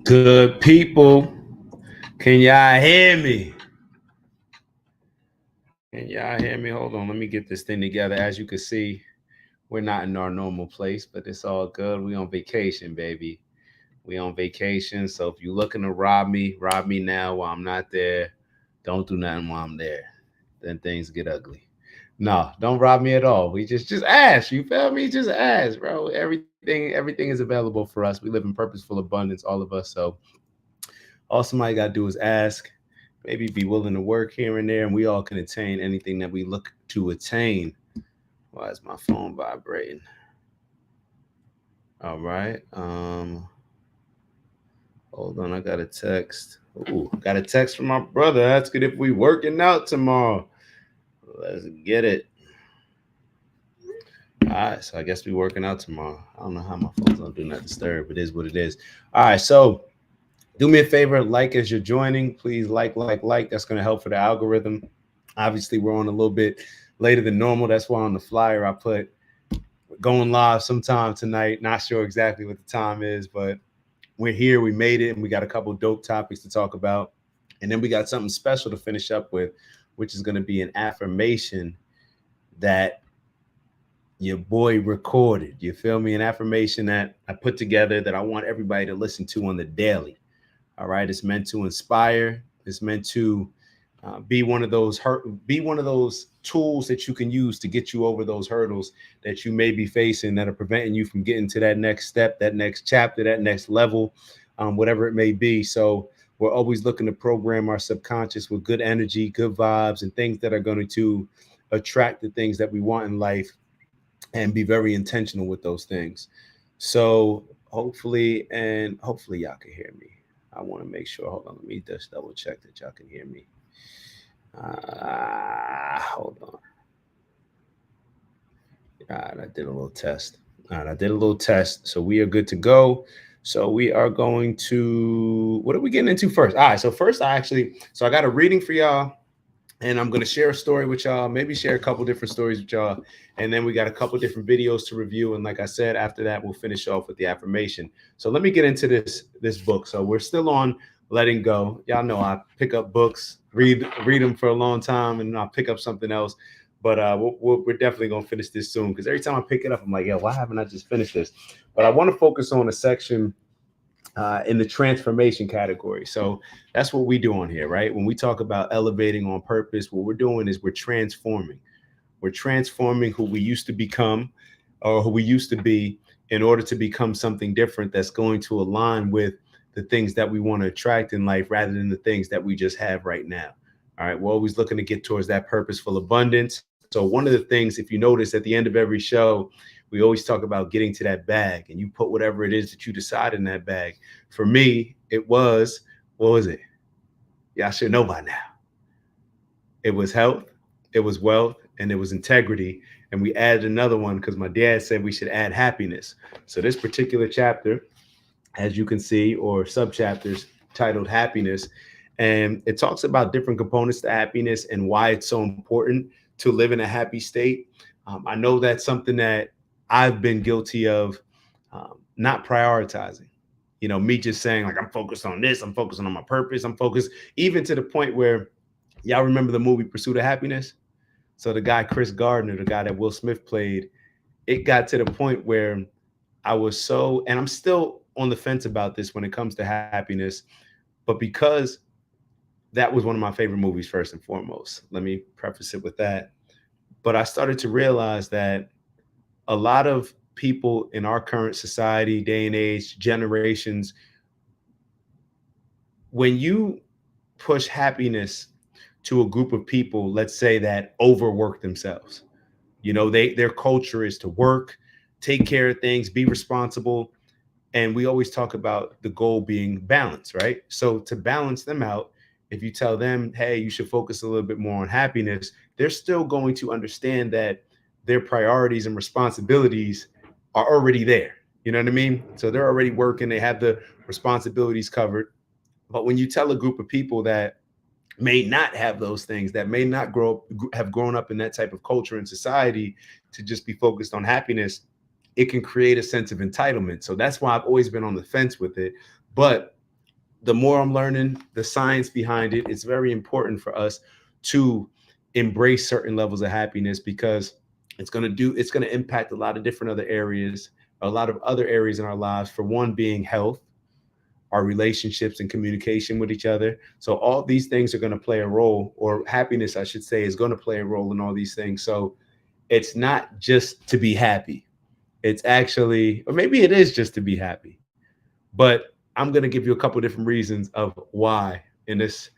Good people, can y'all hear me? Can y'all hear me? Hold on, let me get this thing together. As you can see, we're not in our normal place, but it's all good. We on vacation, baby. We on vacation. So if you're looking to rob me now while I'm not there. Don't do nothing while I'm there. Then things get ugly. No, don't rob me at all. We just ask. You feel me? Just ask, bro. Everything is available for us. We live in purposeful abundance, all of us. So all somebody got to do is ask, maybe be willing to work here and there, and we all can attain anything that we look to attain. Why is my phone vibrating? All right. Hold on, I got a text. Ooh, got a text from my brother asking if we working out tomorrow. Let's get it. All right, so I guess we working out tomorrow. I don't know how my phone's on do not disturb. It is what it is. All right, so do me a favor, like as you're joining, please like. That's going to help for the algorithm. Obviously, we're on a little bit later than normal. That's why on the flyer I put going live sometime tonight. Not sure exactly what the time is, but we're here. We made it, and we got a couple dope topics to talk about. And then we got something special to finish up with, which is going to be an affirmation that your boy recorded. You feel me? An affirmation that I put together that I want everybody to listen to on the daily. All right, it's meant to inspire. It's meant to be one of those tools that you can use to get you over those hurdles that you may be facing that are preventing you from getting to that next step, that next chapter, that next level, whatever it may be. So we're always looking to program our subconscious with good energy, good vibes, and things that are going to attract the things that we want in life and be very intentional with those things. So hopefully y'all can hear me. I want to make sure. Hold on, let me just double check that y'all can hear me. Hold on. All right, I did a little test. All right, I did a little test. So we are good to go. So we are going to, what are we getting into first? All right, so first I got a reading for y'all, and I'm going to share a story with y'all, maybe share a couple different stories with y'all. And then we got a couple different videos to review. And like I said, after that, we'll finish off with the affirmation. So let me get into this book. So we're still on Letting Go. Y'all know I pick up books, read them for a long time, and I'll pick up something else. But we're definitely going to finish this soon, because every time I pick it up, I'm like, why haven't I just finished this? But I want to focus on a section in the transformation category. So that's what we do on here, right? When we talk about elevating on purpose, what we're doing is we're transforming. We're transforming who we used to become, or who we used to be, in order to become something different that's going to align with the things that we want to attract in life, rather than the things that we just have right now. All right. We're always looking to get towards that purposeful abundance. So one of the things, if you notice at the end of every show, we always talk about getting to that bag, and you put whatever it is that you decide in that bag. For me, it was, what was it? Y'all should know by now. It was health, it was wealth, and it was integrity. And we added another one because my dad said we should add happiness. So this particular chapter, as you can see, or subchapters, titled Happiness, and it talks about different components to happiness and why it's so important to live in a happy state. I know that's something that I've been guilty of, not prioritizing. Me just saying, like, I'm focused on this, I'm focusing on my purpose, I'm focused, even to the point where, y'all remember the movie Pursuit of Happiness? So the guy Chris Gardner, the guy that Will Smith played, it got to the point where I was so, and I'm still on the fence about this when it comes to happiness, but because that was one of my favorite movies, first and foremost, let me preface it with that. But I started to realize that a lot of people in our current society, day and age, generations, when you push happiness to a group of people, let's say, that overwork themselves, their culture is to work, take care of things, be responsible. And we always talk about the goal being balance, right? So to balance them out, if you tell them, hey, you should focus a little bit more on happiness, they're still going to understand that their priorities and responsibilities are already there. You know what I mean? So they're already working, they have the responsibilities covered. But when you tell a group of people that may not have those things, that may not have grown up in that type of culture and society, to just be focused on happiness, it can create a sense of entitlement. So that's why I've always been on the fence with it. But the more I'm learning the science behind it, it's very important for us to embrace certain levels of happiness because it's going to impact a lot of different other areas, a lot of other areas in our lives. For one being health, our relationships and communication with each other. So all these things are going to play a role, or happiness, I should say, is going to play a role in all these things. So it's not just to be happy. It's actually, or maybe it is just to be happy. But I'm going to give you a couple different reasons of why in this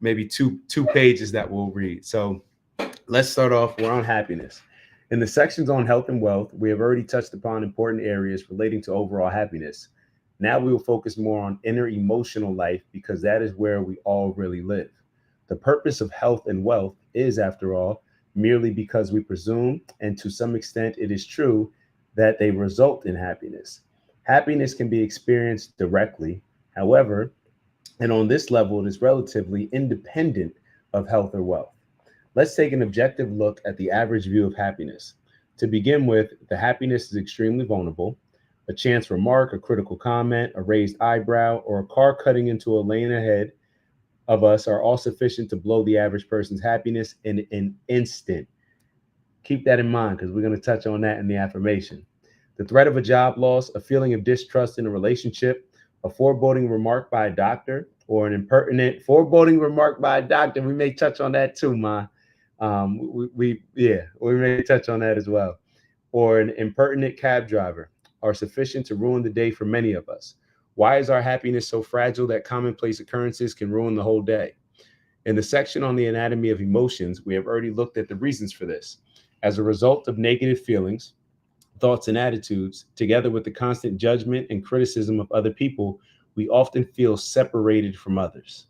maybe two pages that we'll read. So let's start off. We're on happiness. In the sections on health and wealth, we have already touched upon important areas relating to overall happiness. Now we will focus more on inner emotional life because that is where we all really live. The purpose of health and wealth is, after all, merely because we presume, and to some extent it is true, that they result in happiness. Happiness can be experienced directly, however, and on this level, it is relatively independent of health or wealth. Let's take an objective look at the average view of happiness. To begin with, the happiness is extremely vulnerable. A chance remark, a critical comment, a raised eyebrow, or a car cutting into a lane ahead of us are all sufficient to blow the average person's happiness in an instant. Keep that in mind because we're going to touch on that in the affirmation. The threat of a job loss, a feeling of distrust in a relationship, a foreboding remark by a doctor, or an impertinent foreboding remark by a doctor. We may touch on that too, Ma. We may touch on that as well. Or an impertinent cab driver are sufficient to ruin the day for many of us. Why is our happiness so fragile that commonplace occurrences can ruin the whole day? In the section on the anatomy of emotions, we have already looked at the reasons for this. As a result of negative feelings, thoughts, and attitudes, together with the constant judgment and criticism of other people, we often feel separated from others.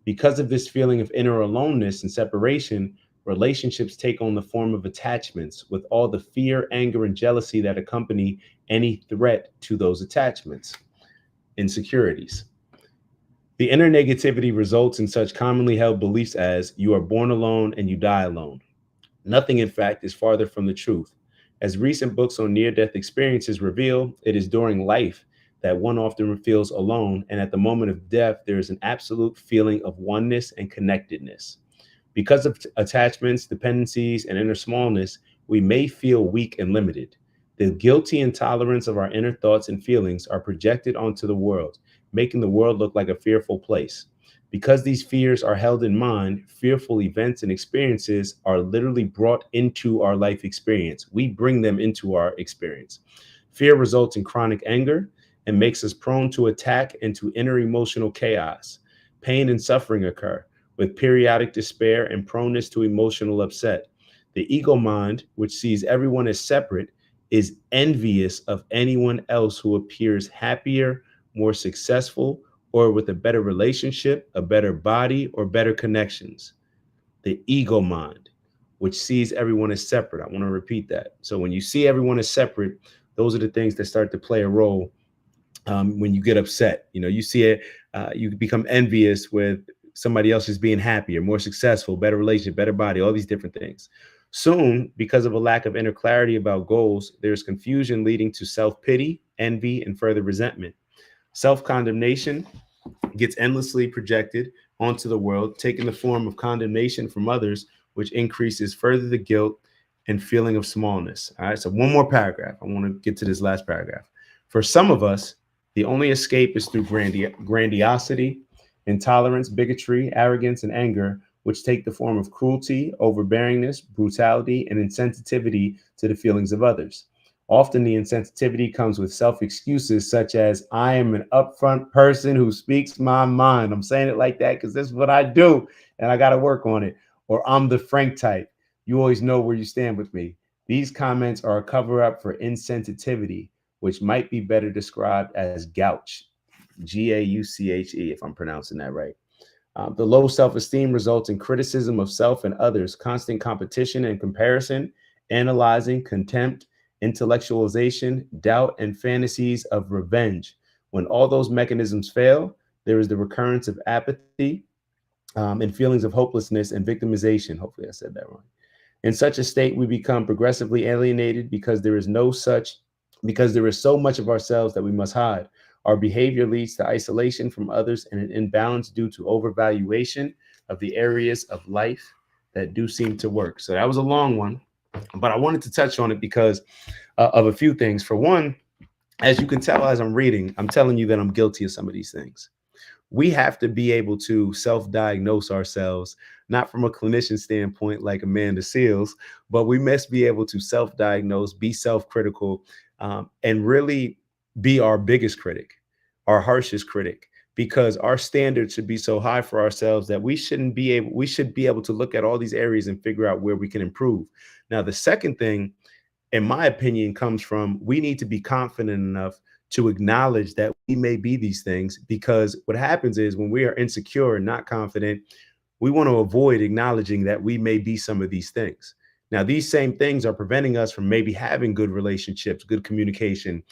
Because of this feeling of inner aloneness and separation, relationships take on the form of attachments with all the fear, anger, and jealousy that accompany any threat to those attachments. Insecurities. The inner negativity results in such commonly held beliefs as you are born alone and you die alone. Nothing, in fact, is farther from the truth. As recent books on near death experiences reveal, it is during life that one often feels alone, and at the moment of death, there is an absolute feeling of oneness and connectedness. Because of attachments, dependencies, and inner smallness, we may feel weak and limited. The guilty intolerance of our inner thoughts and feelings are projected onto the world, making the world look like a fearful place. Because these fears are held in mind, fearful events and experiences are literally brought into our life experience. We bring them into our experience. Fear results in chronic anger and makes us prone to attack and to inner emotional chaos. Pain and suffering occur, with periodic despair and proneness to emotional upset. The ego mind, which sees everyone as separate, is envious of anyone else who appears happier, more successful, or with a better relationship, a better body, or better connections. The ego mind, which sees everyone as separate. I want to repeat that. So when you see everyone as separate, those are the things that start to play a role when you get upset. You know, you see it, you become envious with somebody else is being happier, more successful, better relationship, better body, all these different things. Soon, because of a lack of inner clarity about goals, there's confusion leading to self-pity, envy, and further resentment. Self-condemnation gets endlessly projected onto the world, taking the form of condemnation from others, which increases further the guilt and feeling of smallness. All right, so one more paragraph. I want to get to this last paragraph. For some of us, the only escape is through grandiosity, intolerance, bigotry, arrogance, and anger, which take the form of cruelty, overbearingness, brutality, and insensitivity to the feelings of others. Often the insensitivity comes with self-excuses such as, I am an upfront person who speaks my mind. I'm saying it like that because this is what I do and I got to work on it. Or I'm the Frank type. You always know where you stand with me. These comments are a cover-up for insensitivity, which might be better described as gouch, Gauche, if I'm pronouncing that right. The low self-esteem results in criticism of self and others, constant competition and comparison, analyzing, contempt, intellectualization, doubt, and fantasies of revenge. When all those mechanisms fail, there is the recurrence of apathy and feelings of hopelessness and victimization. Hopefully, I said that wrong. In such a state, we become progressively alienated because there is so much of ourselves that we must hide. Our behavior leads to isolation from others and an imbalance due to overvaluation of the areas of life that do seem to work. So that was a long one, but I wanted to touch on it because of a few things. For one, as you can tell as I'm reading, I'm telling you that I'm guilty of some of these things. We have to be able to self-diagnose ourselves, not from a clinician standpoint like Amanda Seals, but we must be able to self-diagnose, be self-critical, and really be our biggest critic, our harshest critic, because our standards should be so high for ourselves that we should be able to look at all these areas and figure out where we can improve. Now, the second thing, in my opinion, comes from we need to be confident enough to acknowledge that we may be these things, because what happens is when we are insecure and not confident, we want to avoid acknowledging that we may be some of these things. Now, these same things are preventing us from maybe having good relationships, good communication,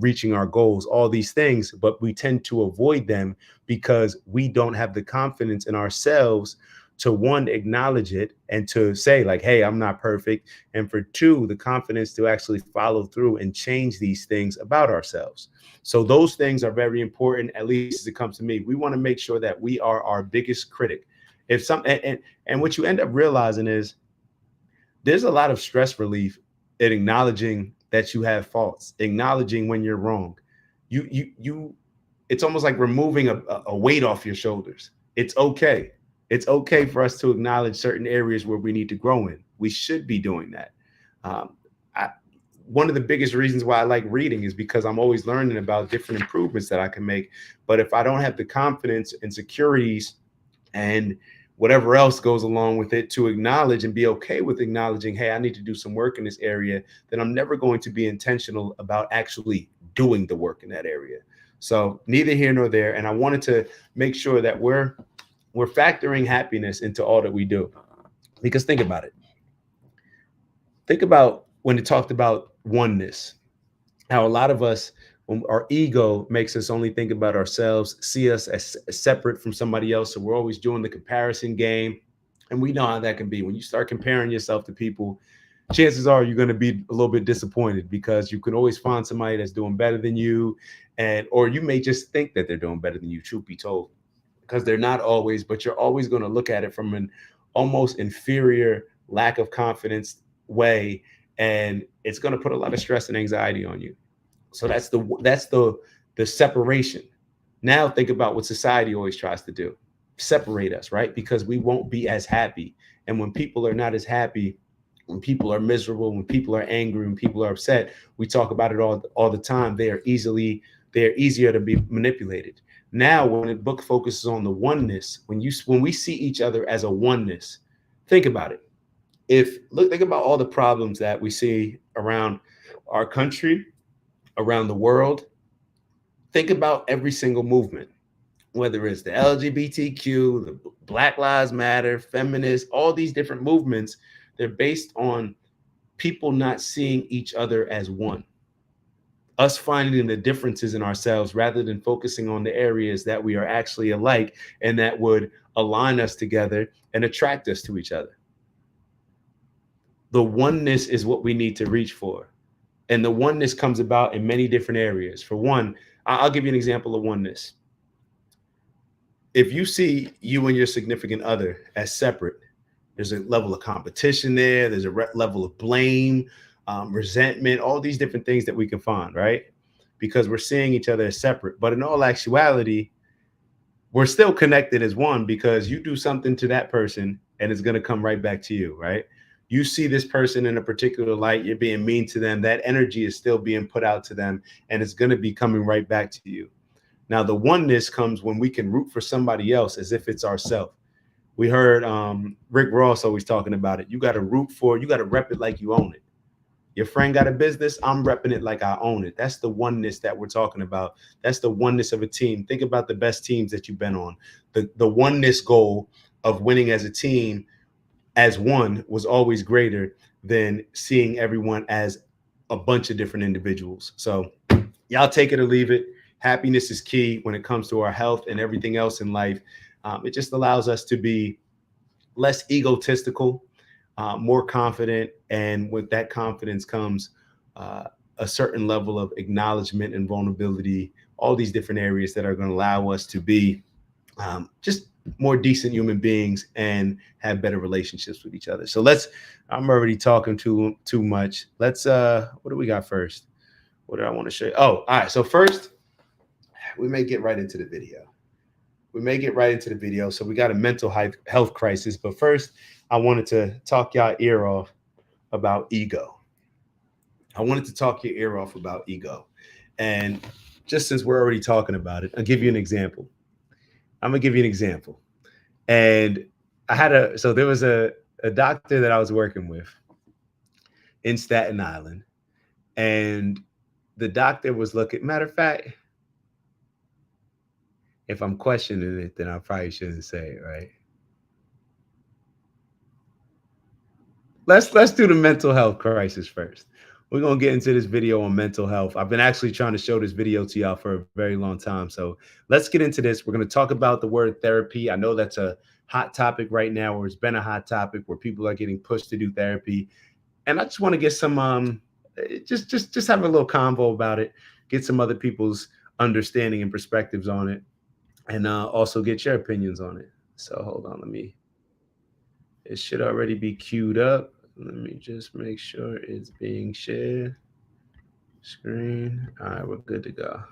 reaching our goals, all these things, but we tend to avoid them because we don't have the confidence in ourselves to, one, acknowledge it and to say like, hey, I'm not perfect. And for two, the confidence to actually follow through and change these things about ourselves. So those things are very important, at least as it comes to me. We want to make sure that we are our biggest critic. If some and what you end up realizing is there's a lot of stress relief in acknowledging that you have faults, acknowledging when you're wrong. You it's almost like removing a weight off your shoulders. It's okay. It's okay for us to acknowledge certain areas where we need to grow in. We should be doing that. Um, I, One of the biggest reasons why I like reading is because I'm always learning about different improvements that I can make. But if I don't have the confidence and securities and whatever else goes along with it to acknowledge and be okay with acknowledging, hey, I need to do some work in this area, then I'm never going to be intentional about actually doing the work in that area. So neither here nor there. And I wanted to make sure that we're factoring happiness into all that we do. Because think about it. Think about when it talked about oneness, how a lot of us, when our ego makes us only think about ourselves, see us as separate from somebody else. So we're always doing the comparison game. And we know how that can be. When you start comparing yourself to people, chances are you're going to be a little bit disappointed because you can always find somebody that's doing better than you. And or you may just think that they're doing better than you, truth be told, because they're not always, but you're always going to look at it from an almost inferior, lack of confidence way. And it's going to put a lot of stress and anxiety on you. So that's the separation. Now think about what society always tries to do. Separate us, right? Because we won't be as happy. And when people are not as happy, when people are miserable, when people are angry, when people are upset, we talk about it all the time. They are easier to be manipulated. Now, when the book focuses on the oneness, when we see each other as a oneness, think about it. Think about all the problems that we see around our country, around the world. Think about every single movement, whether it's the LGBTQ, the Black Lives Matter, feminists, all these different movements, they're based on people not seeing each other as one, us finding the differences in ourselves rather than focusing on the areas that we are actually alike and that would align us together and attract us to each other. The oneness is what we need to reach for. And the oneness comes about in many different areas. For one, I'll give you an example of oneness. If you see you and your significant other as separate, there's a level of competition there. There's a level of blame, resentment, all these different things that we can find, right? Because we're seeing each other as separate. But in all actuality, we're still connected as one because you do something to that person and it's going to come right back to you, right? You see this person in a particular light, you're being mean to them, that energy is still being put out to them and it's going to be coming right back to you. Now, the oneness comes when we can root for somebody else as if it's ourselves. We heard Rick Ross always talking about it. You got to you got to rep it like you own it. Your friend got a business, I'm repping it like I own it. That's the oneness that we're talking about. That's the oneness of a team. Think about the best teams that you've been on. The oneness goal of winning as a team as one was always greater than seeing everyone as a bunch of different individuals. So y'all take it or leave it. Happiness is key when it comes to our health and everything else in life. It just allows us to be less egotistical, more confident. And with that confidence comes a certain level of acknowledgement and vulnerability all these different areas that are going to allow us to be just more decent human beings and have better relationships with each other. So I'm already talking too much. What do we got first? What do I want to show you? Oh, all right. So first, we may get right into the video. So we got a mental health crisis. But first, I wanted to talk y'all ear off about ego. And just since we're already talking about it, I'll give you an example. And there was a doctor that I was working with in Staten Island. And the doctor was looking, matter of fact, if I'm questioning it, then I probably shouldn't say it, right? Let's do the mental health crisis first. We're going to get into this video on mental health. I've been actually trying to show this video to y'all for a very long time. So let's get into this. We're going to talk about the word therapy. I know that's a hot topic right now, or it's been a hot topic where people are getting pushed to do therapy. And I just want to get some, just have a little convo about it, get some other people's understanding and perspectives on it, and also get your opinions on it. So hold on, it should already be queued up. Let me just make sure it's being shared. Screen. All right, we're good to go.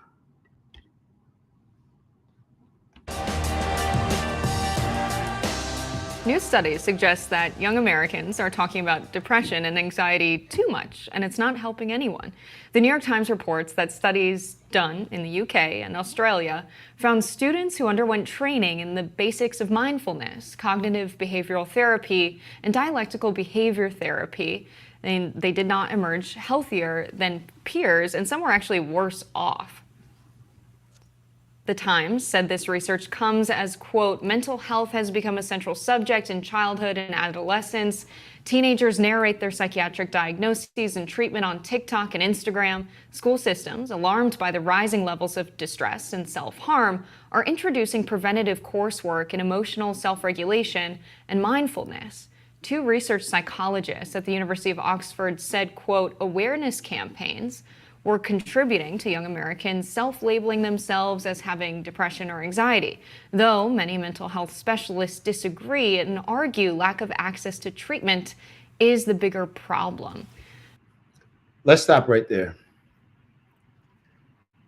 New studies suggest that young Americans are talking about depression and anxiety too much, and it's not helping anyone. The New York Times reports that studies done in the UK and Australia found students who underwent training in the basics of mindfulness, cognitive behavioral therapy, and dialectical behavior therapy, and they did not emerge healthier than peers, and some were actually worse off. The Times said this research comes as, quote, mental health has become a central subject in childhood and adolescence. Teenagers narrate their psychiatric diagnoses and treatment on TikTok and Instagram. School systems, alarmed by the rising levels of distress and self-harm, are introducing preventative coursework in emotional self-regulation and mindfulness. Two research psychologists at the University of Oxford said, quote, awareness campaigns were contributing to young Americans self-labeling themselves as having depression or anxiety, though many mental health specialists disagree and argue lack of access to treatment is the bigger problem. Let's stop right there.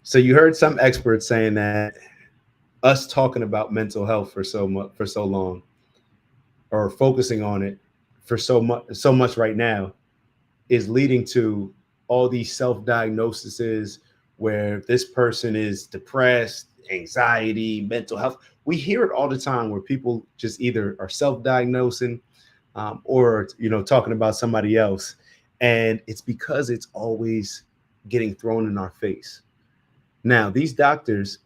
So you heard some experts saying that us talking about mental health for so long, or focusing on it for so much right now, is leading to all these self-diagnoses where this person is depressed, anxiety, mental health. We hear it all the time where people just either are self-diagnosing or talking about somebody else. And it's because it's always getting thrown in our face. Now, these doctors,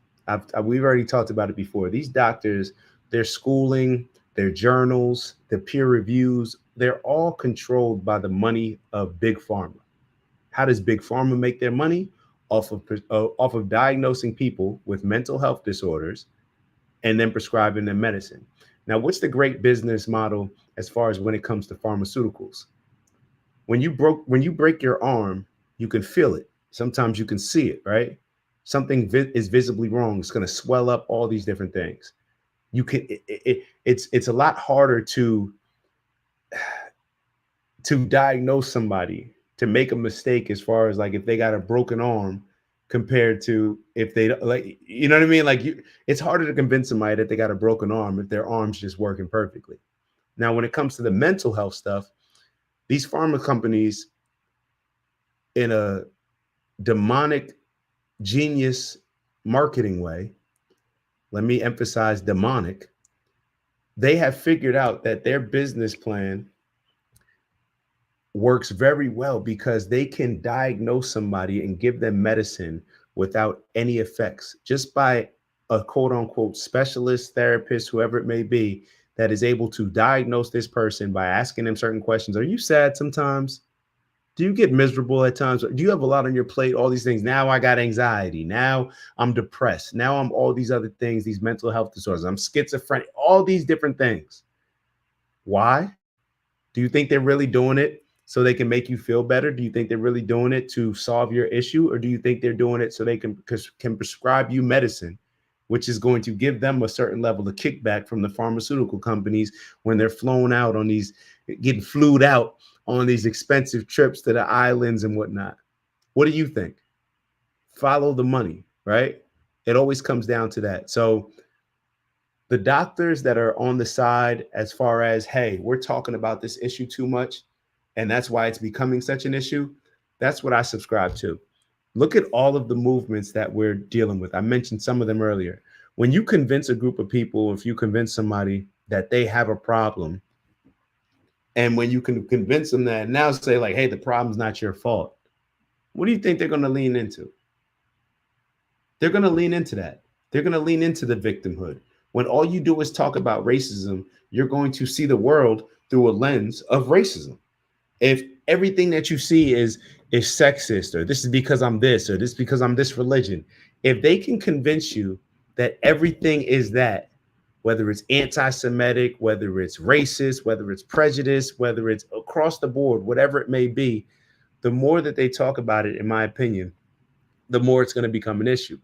we've already talked about it before. These doctors, their schooling, their journals, their peer reviews, they're all controlled by the money of Big Pharma. How does Big Pharma make their money? Off of diagnosing people with mental health disorders and then prescribing them medicine. Now, what's the great business model as far as when it comes to pharmaceuticals? When you break your arm, you can feel it. Sometimes you can see it, right? Something is visibly wrong. It's going to swell up, all these different things. It's a lot harder to diagnose somebody, to make a mistake as far as like if they got a broken arm compared to if they, like, you know what I mean? Like it's harder to convince somebody that they got a broken arm if their arm's just working perfectly. Now, when it comes to the mental health stuff, these pharma companies, in a demonic genius marketing way, let me emphasize demonic, they have figured out that their business plan works very well because they can diagnose somebody and give them medicine without any effects, just by a quote unquote specialist, therapist, whoever it may be, that is able to diagnose this person by asking them certain questions. Are you sad sometimes? Do you get miserable at times? Do you have a lot on your plate? All these things. Now I got anxiety. Now I'm depressed. Now I'm all these other things, these mental health disorders. I'm schizophrenic, all these different things. Why? Do you think they're really doing it so they can make you feel better? Do you think they're really doing it to solve your issue, or do you think they're doing it so they can prescribe you medicine, which is going to give them a certain level of kickback from the pharmaceutical companies when they're flown out on these, getting flued out on these expensive trips to the islands and whatnot? What do you think? Follow the money, right? It always comes down to that. So the doctors that are on the side, as far as, hey, we're talking about this issue too much, and that's why it's becoming such an issue, that's what I subscribe to. Look at all of the movements that we're dealing with. I mentioned some of them earlier. When you convince a group of people, if you convince somebody that they have a problem, and when you can convince them that, now say like, hey, the problem's not your fault, what do you think they're going to lean into? They're going to lean into that. They're going to lean into the victimhood. When all you do is talk about racism, you're going to see the world through a lens of racism. If everything that you see is sexist, or this is because I'm this, or this is because I'm this religion, if they can convince you that everything is that, whether it's anti-Semitic, whether it's racist, whether it's prejudice, whether it's across the board, whatever it may be, the more that they talk about it, in my opinion, the more it's going to become an issue.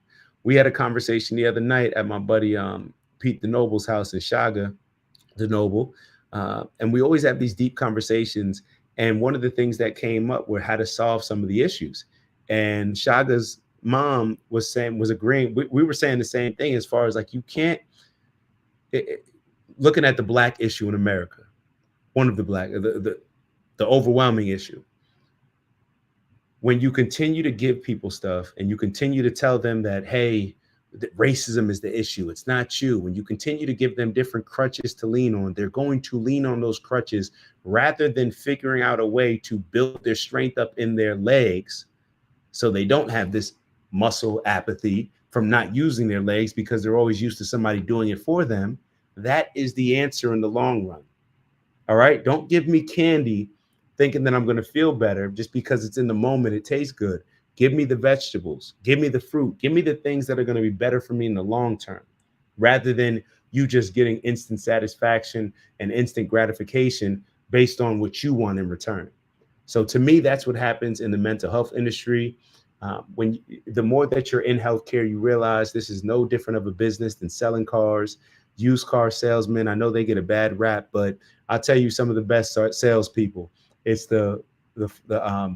We had a conversation the other night at my buddy Pete DeNoble's house in Chaga, DeNoble, and we always have these deep conversations. And one of the things that came up were how to solve some of the issues. And Shaga's mom was agreeing. We were saying the same thing, as far as like, you can't, looking at the black issue in America, one of the overwhelming issue. When you continue to give people stuff and you continue to tell them that, hey, that racism is the issue, it's not you, when you continue to give them different crutches to lean on, they're going to lean on those crutches rather than figuring out a way to build their strength up in their legs, so they don't have this muscle apathy from not using their legs because they're always used to somebody doing it for them. That is the answer in the long run. All right. Don't give me candy thinking that I'm going to feel better just because it's in the moment, it tastes good. Give me the vegetables, give me the fruit, give me the things that are going to be better for me in the long term, rather than you just getting instant satisfaction and instant gratification based on what you want in return. So to me, that's what happens in the mental health industry. The more that you're in healthcare, you realize this is no different of a business than selling cars. Used car salesmen, I know they get a bad rap, but I'll tell you, some of the best salespeople, it's the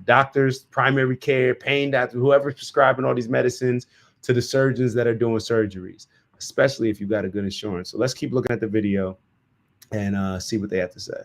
doctors, primary care, pain doctors, whoever's prescribing all these medicines, to the surgeons that are doing surgeries, especially if you've got a good insurance. So let's keep looking at the video and see what they have to say.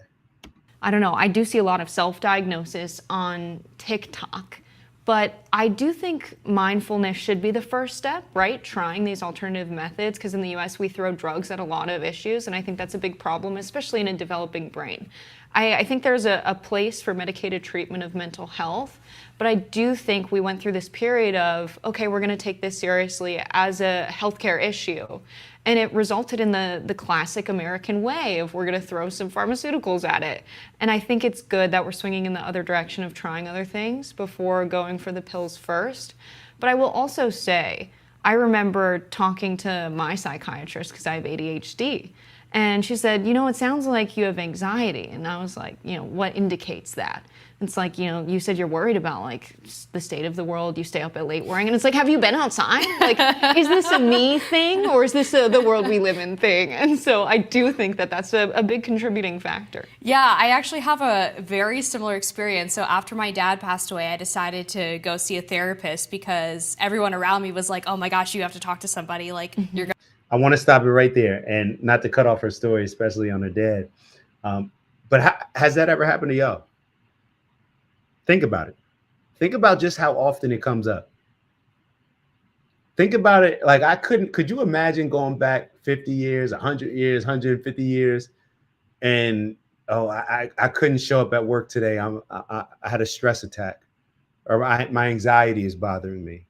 I don't know. I do see a lot of self-diagnosis on TikTok, but I do think mindfulness should be the first step, right? Trying these alternative methods, because in the US we throw drugs at a lot of issues, and I think that's a big problem, especially in a developing brain. I think there's a place for medicated treatment of mental health, but I do think we went through this period of, okay, we're going to take this seriously as a healthcare issue. And it resulted in the classic American way of, we're going to throw some pharmaceuticals at it. And I think it's good that we're swinging in the other direction of trying other things before going for the pills first. But I will also say, I remember talking to my psychiatrist, because I have ADHD. And she said, it sounds like you have anxiety. And I was like, what indicates that? It's like, you said you're worried about like the state of the world. You stay up at late worrying. And it's like, have you been outside? Like, is this a me thing, or is this the world we live in thing? And so I do think that that's a big contributing factor. Yeah, I actually have a very similar experience. So after my dad passed away, I decided to go see a therapist because everyone around me was like, oh my gosh, you have to talk to somebody. Like, you're going I want to stop it right there, and not to cut off her story, especially on her dad. But has that ever happened to y'all? Think about it. Think about just how often it comes up. Think about it. Like, could you imagine going back 50 years, 100 years, 150 years, and I couldn't show up at work today. I had a stress attack, or my anxiety is bothering me.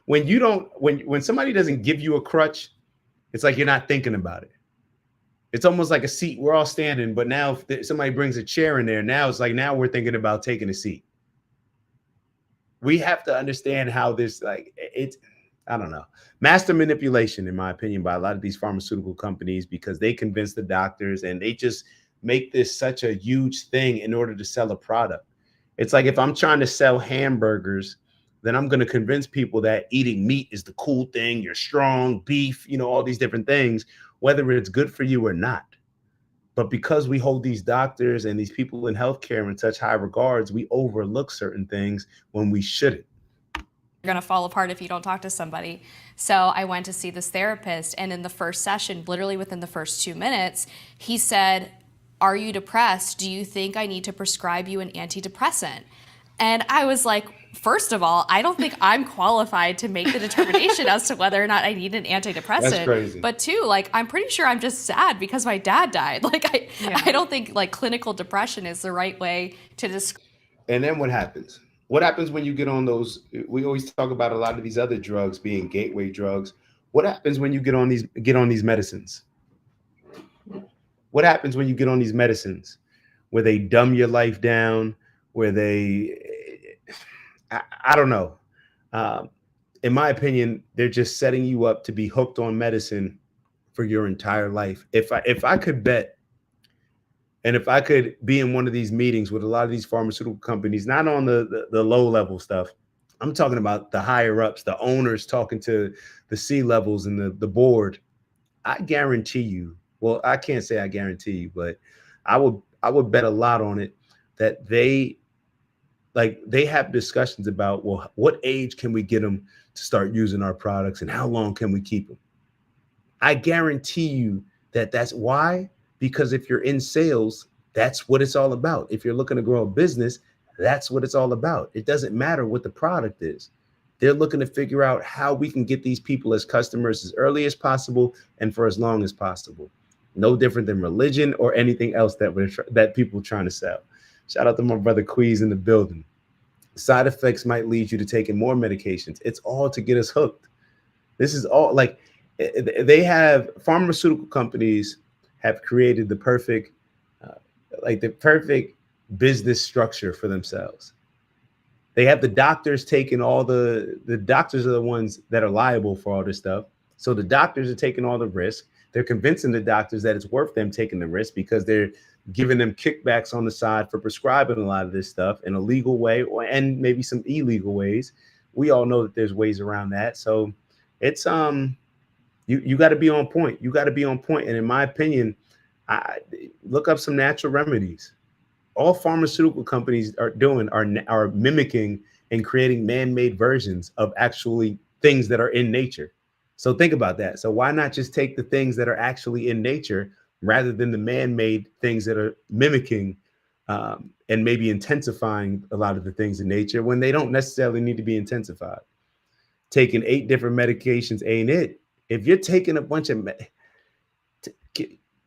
When somebody doesn't give you a crutch, it's like you're not thinking about it. It's almost like a seat. We're all standing, but now if somebody brings a chair in there, now it's like, now we're thinking about taking a seat. We have to understand how this, like, it's, I don't know, master manipulation, in my opinion, by a lot of these pharmaceutical companies, because they convince the doctors and they just make this such a huge thing in order to sell a product. It's like if I'm trying to sell hamburgers, then I'm going to convince people that eating meat is the cool thing. You're strong, beef, all these different things, whether it's good for you or not. But because we hold these doctors and these people in healthcare in such high regards, we overlook certain things when we shouldn't. You're going to fall apart if you don't talk to somebody. So I went to see this therapist, and in the first session, literally within the first 2 minutes, he said, "Are you depressed? Do you think I need to prescribe you an antidepressant?" And I was like, first of all, I don't think I'm qualified to make the determination as to whether or not I need an antidepressant. That's crazy. But two, like, I'm pretty sure I'm just sad because my dad died. Like, I don't think like clinical depression is the right way to describe. And then what happens? What happens when you get on those? We always talk about a lot of these other drugs being gateway drugs. What happens when you get on these medicines? What happens when you get on these medicines where they dumb your life down, where I don't know. In my opinion, they're just setting you up to be hooked on medicine for your entire life. If I could bet, and if I could be in one of these meetings with a lot of these pharmaceutical companies, not on the low level stuff, I'm talking about the higher ups, the owners talking to the C levels and the board, I guarantee you, well, I can't say I guarantee you, but I would bet a lot on it that they have discussions about, well, what age can we get them to start using our products and how long can we keep them? I guarantee you that's why, because if you're in sales, that's what it's all about. If you're looking to grow a business, that's what it's all about. It doesn't matter what the product is. They're looking to figure out how we can get these people as customers as early as possible and for as long as possible. No different than religion or anything else that people are trying to sell. Shout out to my brother Queez in the building. Side effects might lead you to taking more medications. It's all to get us hooked. This is all like pharmaceutical companies have created the perfect business structure for themselves. They have the doctors taking all the doctors are the ones that are liable for all this stuff. So the doctors are taking all the risk. They're convincing the doctors that it's worth them taking the risk because they're giving them kickbacks on the side for prescribing a lot of this stuff in a legal way and maybe some illegal ways. We all know that there's ways around that. So it's you got to be on point. You got to be on point. And in my opinion, I look up some natural remedies. All pharmaceutical companies are mimicking and creating man-made versions of actually things that are in nature. So think about that. So why not just take the things that are actually in nature rather than the man-made things that are mimicking and maybe intensifying a lot of the things in nature when they don't necessarily need to be intensified. Taking 8 different medications ain't it. If you're taking a bunch of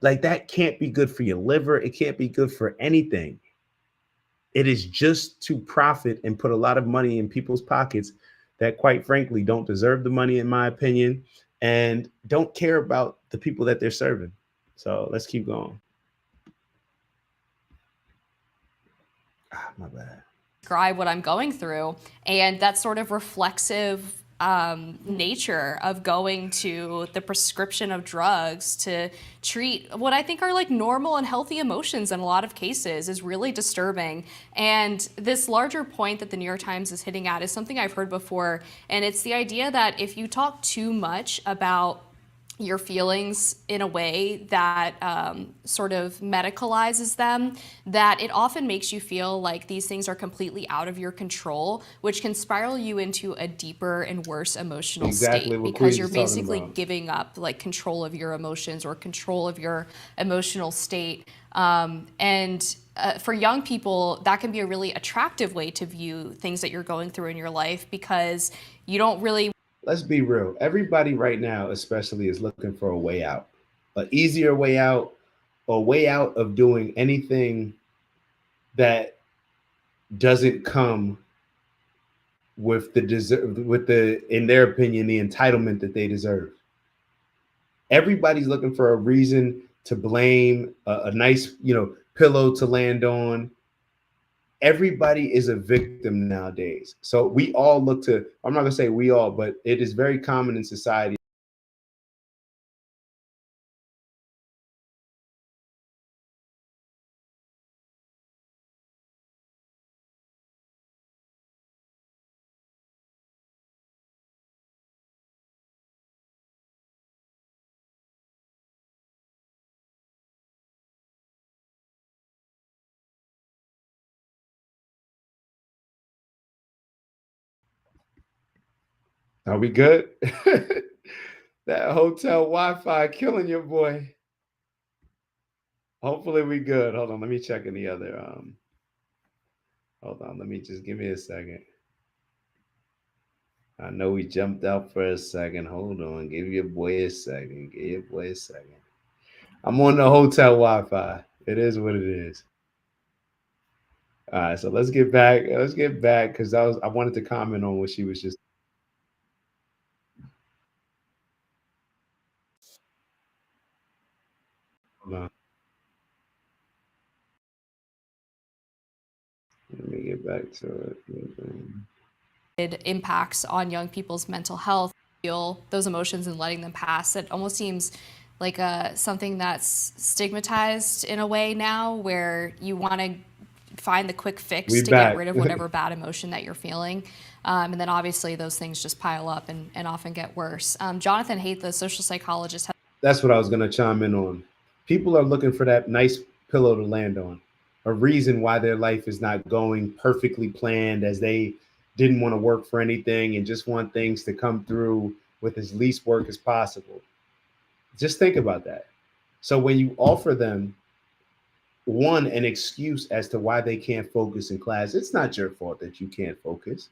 like that can't be good for your liver. It can't be good for anything. It is just to profit and put a lot of money in people's pockets that, quite frankly, don't deserve the money, in my opinion, and don't care about the people that they're serving. So let's keep going. My bad. Describe what I'm going through, and that sort of reflexive nature of going to the prescription of drugs to treat what I think are like normal and healthy emotions in a lot of cases is really disturbing. And this larger point that the New York Times is hitting at is something I've heard before, and it's the idea that if you talk too much about your feelings in a way that sort of medicalizes them, that it often makes you feel like these things are completely out of your control, which can spiral you into a deeper and worse emotional state because you're basically giving up like control of your emotions or control of your emotional state. For young people, that can be a really attractive way to view things that you're going through in your life because you don't really. Let's be real. Everybody right now, especially, is looking for a way out, an easier way out, a way out of doing anything that doesn't come with in their opinion, the entitlement that they deserve. Everybody's looking for a reason to blame, a nice, pillow to land on. Everybody is a victim nowadays. So we all look to, I'm not going to say we all, but it is very common in society Are we good? That hotel Wi-Fi killing your boy. Hopefully we good. Hold on, let me check any other. Hold on, let me just give me a second. I know we jumped out for a second. Hold on, give your boy a second. Give your boy a second. I'm on the hotel Wi-Fi. It is what it is. All right, so let's get back. Let's get back because I wanted to comment on what she was just. Hold on. Let me get back to it. Impacts on young people's mental health, feel those emotions and letting them pass. It almost seems like something that's stigmatized in a way now, where you want to find the quick fix to get rid of whatever bad emotion that you're feeling. And then obviously those things just pile up and often get worse. Jonathan Haidt, the social psychologist. That's what I was going to chime in on. People are looking for that nice pillow to land on, a reason why their life is not going perfectly planned, as they didn't want to work for anything and just want things to come through with as least work as possible. Just think about that. So when you offer them an excuse as to why they can't focus in class, it's not your fault that you can't focus.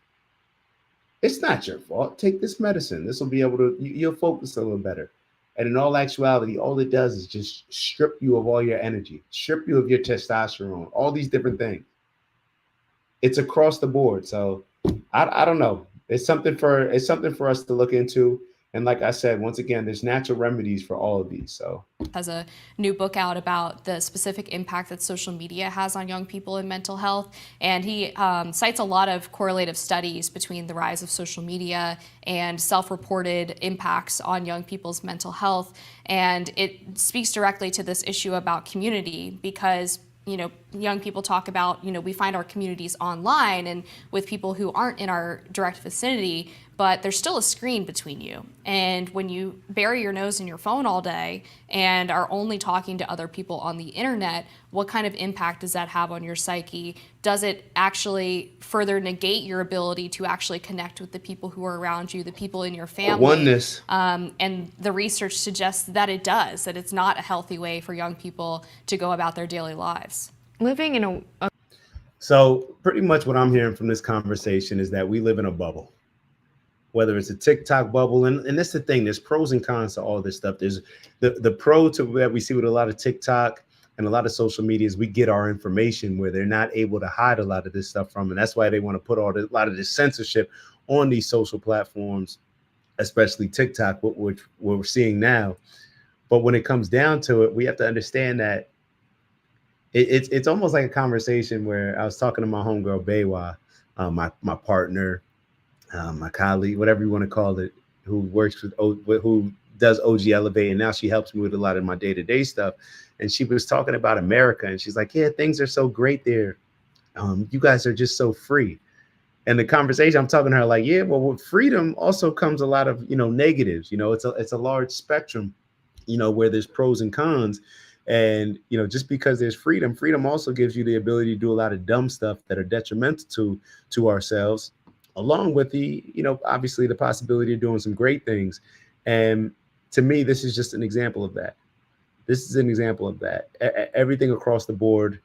It's not your fault. Take this medicine. This will be able to, you'll focus a little better. And in all actuality, all it does is just strip you of all your energy, strip you of your testosterone, all these different things. It's across the board. So I don't know. It's something for us to look into. And like I said, once again, there's natural remedies for all of these. So has a new book out about the specific impact that social media has on young people and mental health. And he cites a lot of correlative studies between the rise of social media and self-reported impacts on young people's mental health. And it speaks directly to this issue about community, because young people talk about, we find our communities online and with people who aren't in our direct vicinity, but there's still a screen between you. And when you bury your nose in your phone all day and are only talking to other people on the internet, what kind of impact does that have on your psyche? Does it actually further negate your ability to actually connect with the people who are around you, the people in your family? Oneness. And the research suggests that it does, that it's not a healthy way for young people to go about their daily lives. Living in a So pretty much what I'm hearing from this conversation is that we live in a bubble. Whether it's a TikTok bubble, and that's the thing, there's pros and cons to all this stuff. There's the pro to that we see with a lot of TikTok and a lot of social media is we get our information where they're not able to hide a lot of this stuff from. And that's why they want to put a lot of this censorship on these social platforms, especially TikTok, which we're seeing now. But when it comes down to it, we have to understand that it's almost like a conversation where I was talking to my homegirl, Baywa, my partner, my colleague, whatever you want to call it, who works who does OG Elevate, and now she helps me with a lot of my day-to-day stuff. And she was talking about America, and she's like, "Yeah, things are so great there. You guys are just so free." And the conversation, I'm talking to her like, "Yeah, well, with freedom also comes a lot of negatives. It's a large spectrum, where there's pros and cons." And just because there's freedom also gives you the ability to do a lot of dumb stuff that are detrimental to ourselves, along with the, obviously the possibility of doing some great things. And to me, this is just an example of that. This is an example of that. Everything across the board,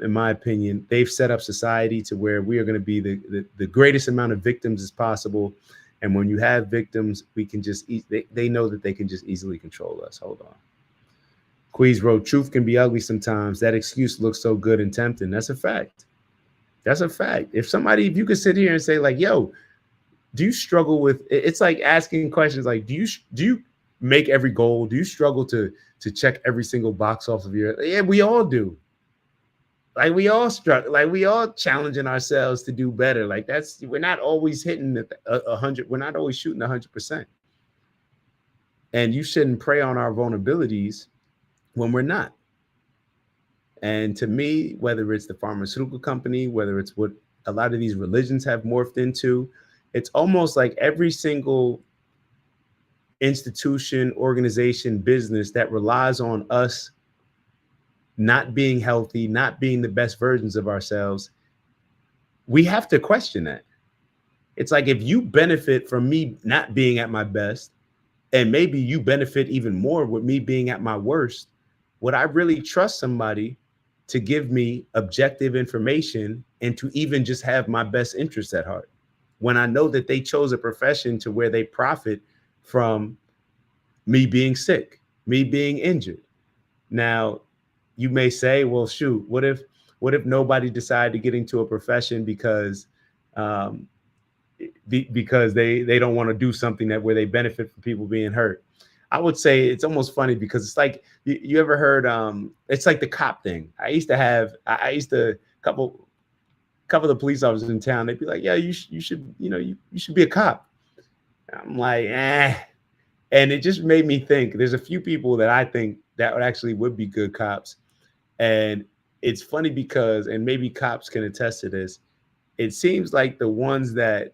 in my opinion, they've set up society to where we are going to be the greatest amount of victims as possible. And when you have victims, we can just, they know that they can just easily control us. Hold on. Queez wrote, "Truth can be ugly sometimes. That excuse looks so good and tempting." That's a fact. That's a fact. If you could sit here and say like, "Yo, do you struggle with?" It's like asking questions like, "Do you make every goal? Do you struggle to check every single box off of your?" Yeah, we all do. Like we all struggle. Like we all challenging ourselves to do better. Like we're not always hitting 100. We're not always shooting 100%. And you shouldn't prey on our vulnerabilities when we're not. And to me, whether it's the pharmaceutical company, whether it's what a lot of these religions have morphed into, it's almost like every single institution, organization, business that relies on us not being healthy, not being the best versions of ourselves, we have to question that. It's like if you benefit from me not being at my best, and maybe you benefit even more with me being at my worst, would I really trust somebody to give me objective information and to even just have my best interests at heart when I know that they chose a profession to where they profit from me being sick, me being injured? Now, you may say, well, shoot, what if nobody decided to get into a profession because um, because they don't want to do something that where they benefit from people being hurt? I would say it's almost funny because it's like you ever heard it's like the cop thing. I used to couple of the police officers in town, they'd be like, yeah, you should, you should be a cop. I'm like, and it just made me think there's a few people that I think that would be good cops. And it's funny because, and maybe cops can attest to this, it seems like the ones that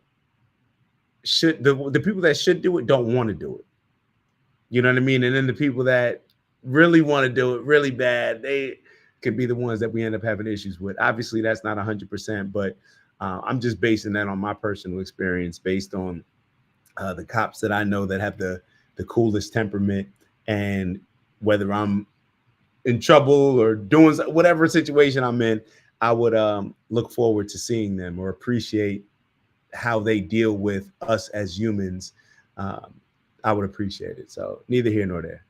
should, the people that should do it don't want to do it. You know what I mean? And then the people that really want to do it really bad, they could be the ones that we end up having issues with. Obviously, that's not 100%, but I'm just basing that on my personal experience, based on the cops that I know that have the coolest temperament, and whether I'm in trouble or doing whatever situation I'm in, I would look forward to seeing them or appreciate how they deal with us as humans. Um, I would appreciate it. So neither here nor there.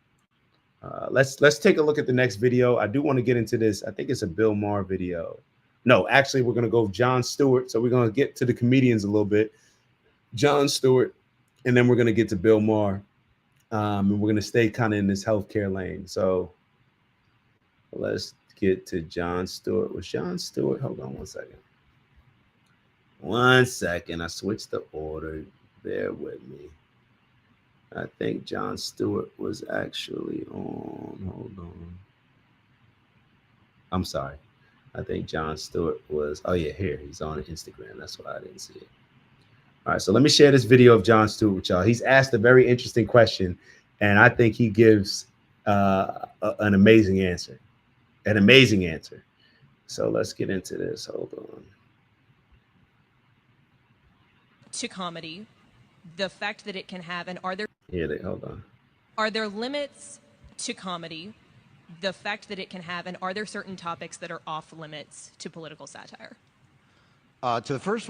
Let's take a look at the next video. I do want to get into this. I think it's a Bill Maher video. No, actually, we're going to go Jon Stewart. So we're going to get to the comedians a little bit. Jon Stewart, and then we're going to get to Bill Maher. And we're going to stay kind of in this healthcare lane. So let's get to Jon Stewart. Was Jon Stewart? Hold on 1 second. 1 second. I switched the order. Bear with me. I think Jon Stewart was actually on. Hold on. I'm sorry. I think Jon Stewart was. Oh, yeah, here. He's on Instagram. That's why I didn't see it. All right. So let me share this video of Jon Stewart with y'all. He's asked a very interesting question, and I think he gives an amazing answer. An amazing answer. So let's get into this. Hold on. To comedy, the effect that it can have, and Hold on. Are there limits to comedy, the effect that it can have, and are there certain topics that are off limits to political satire? To the first,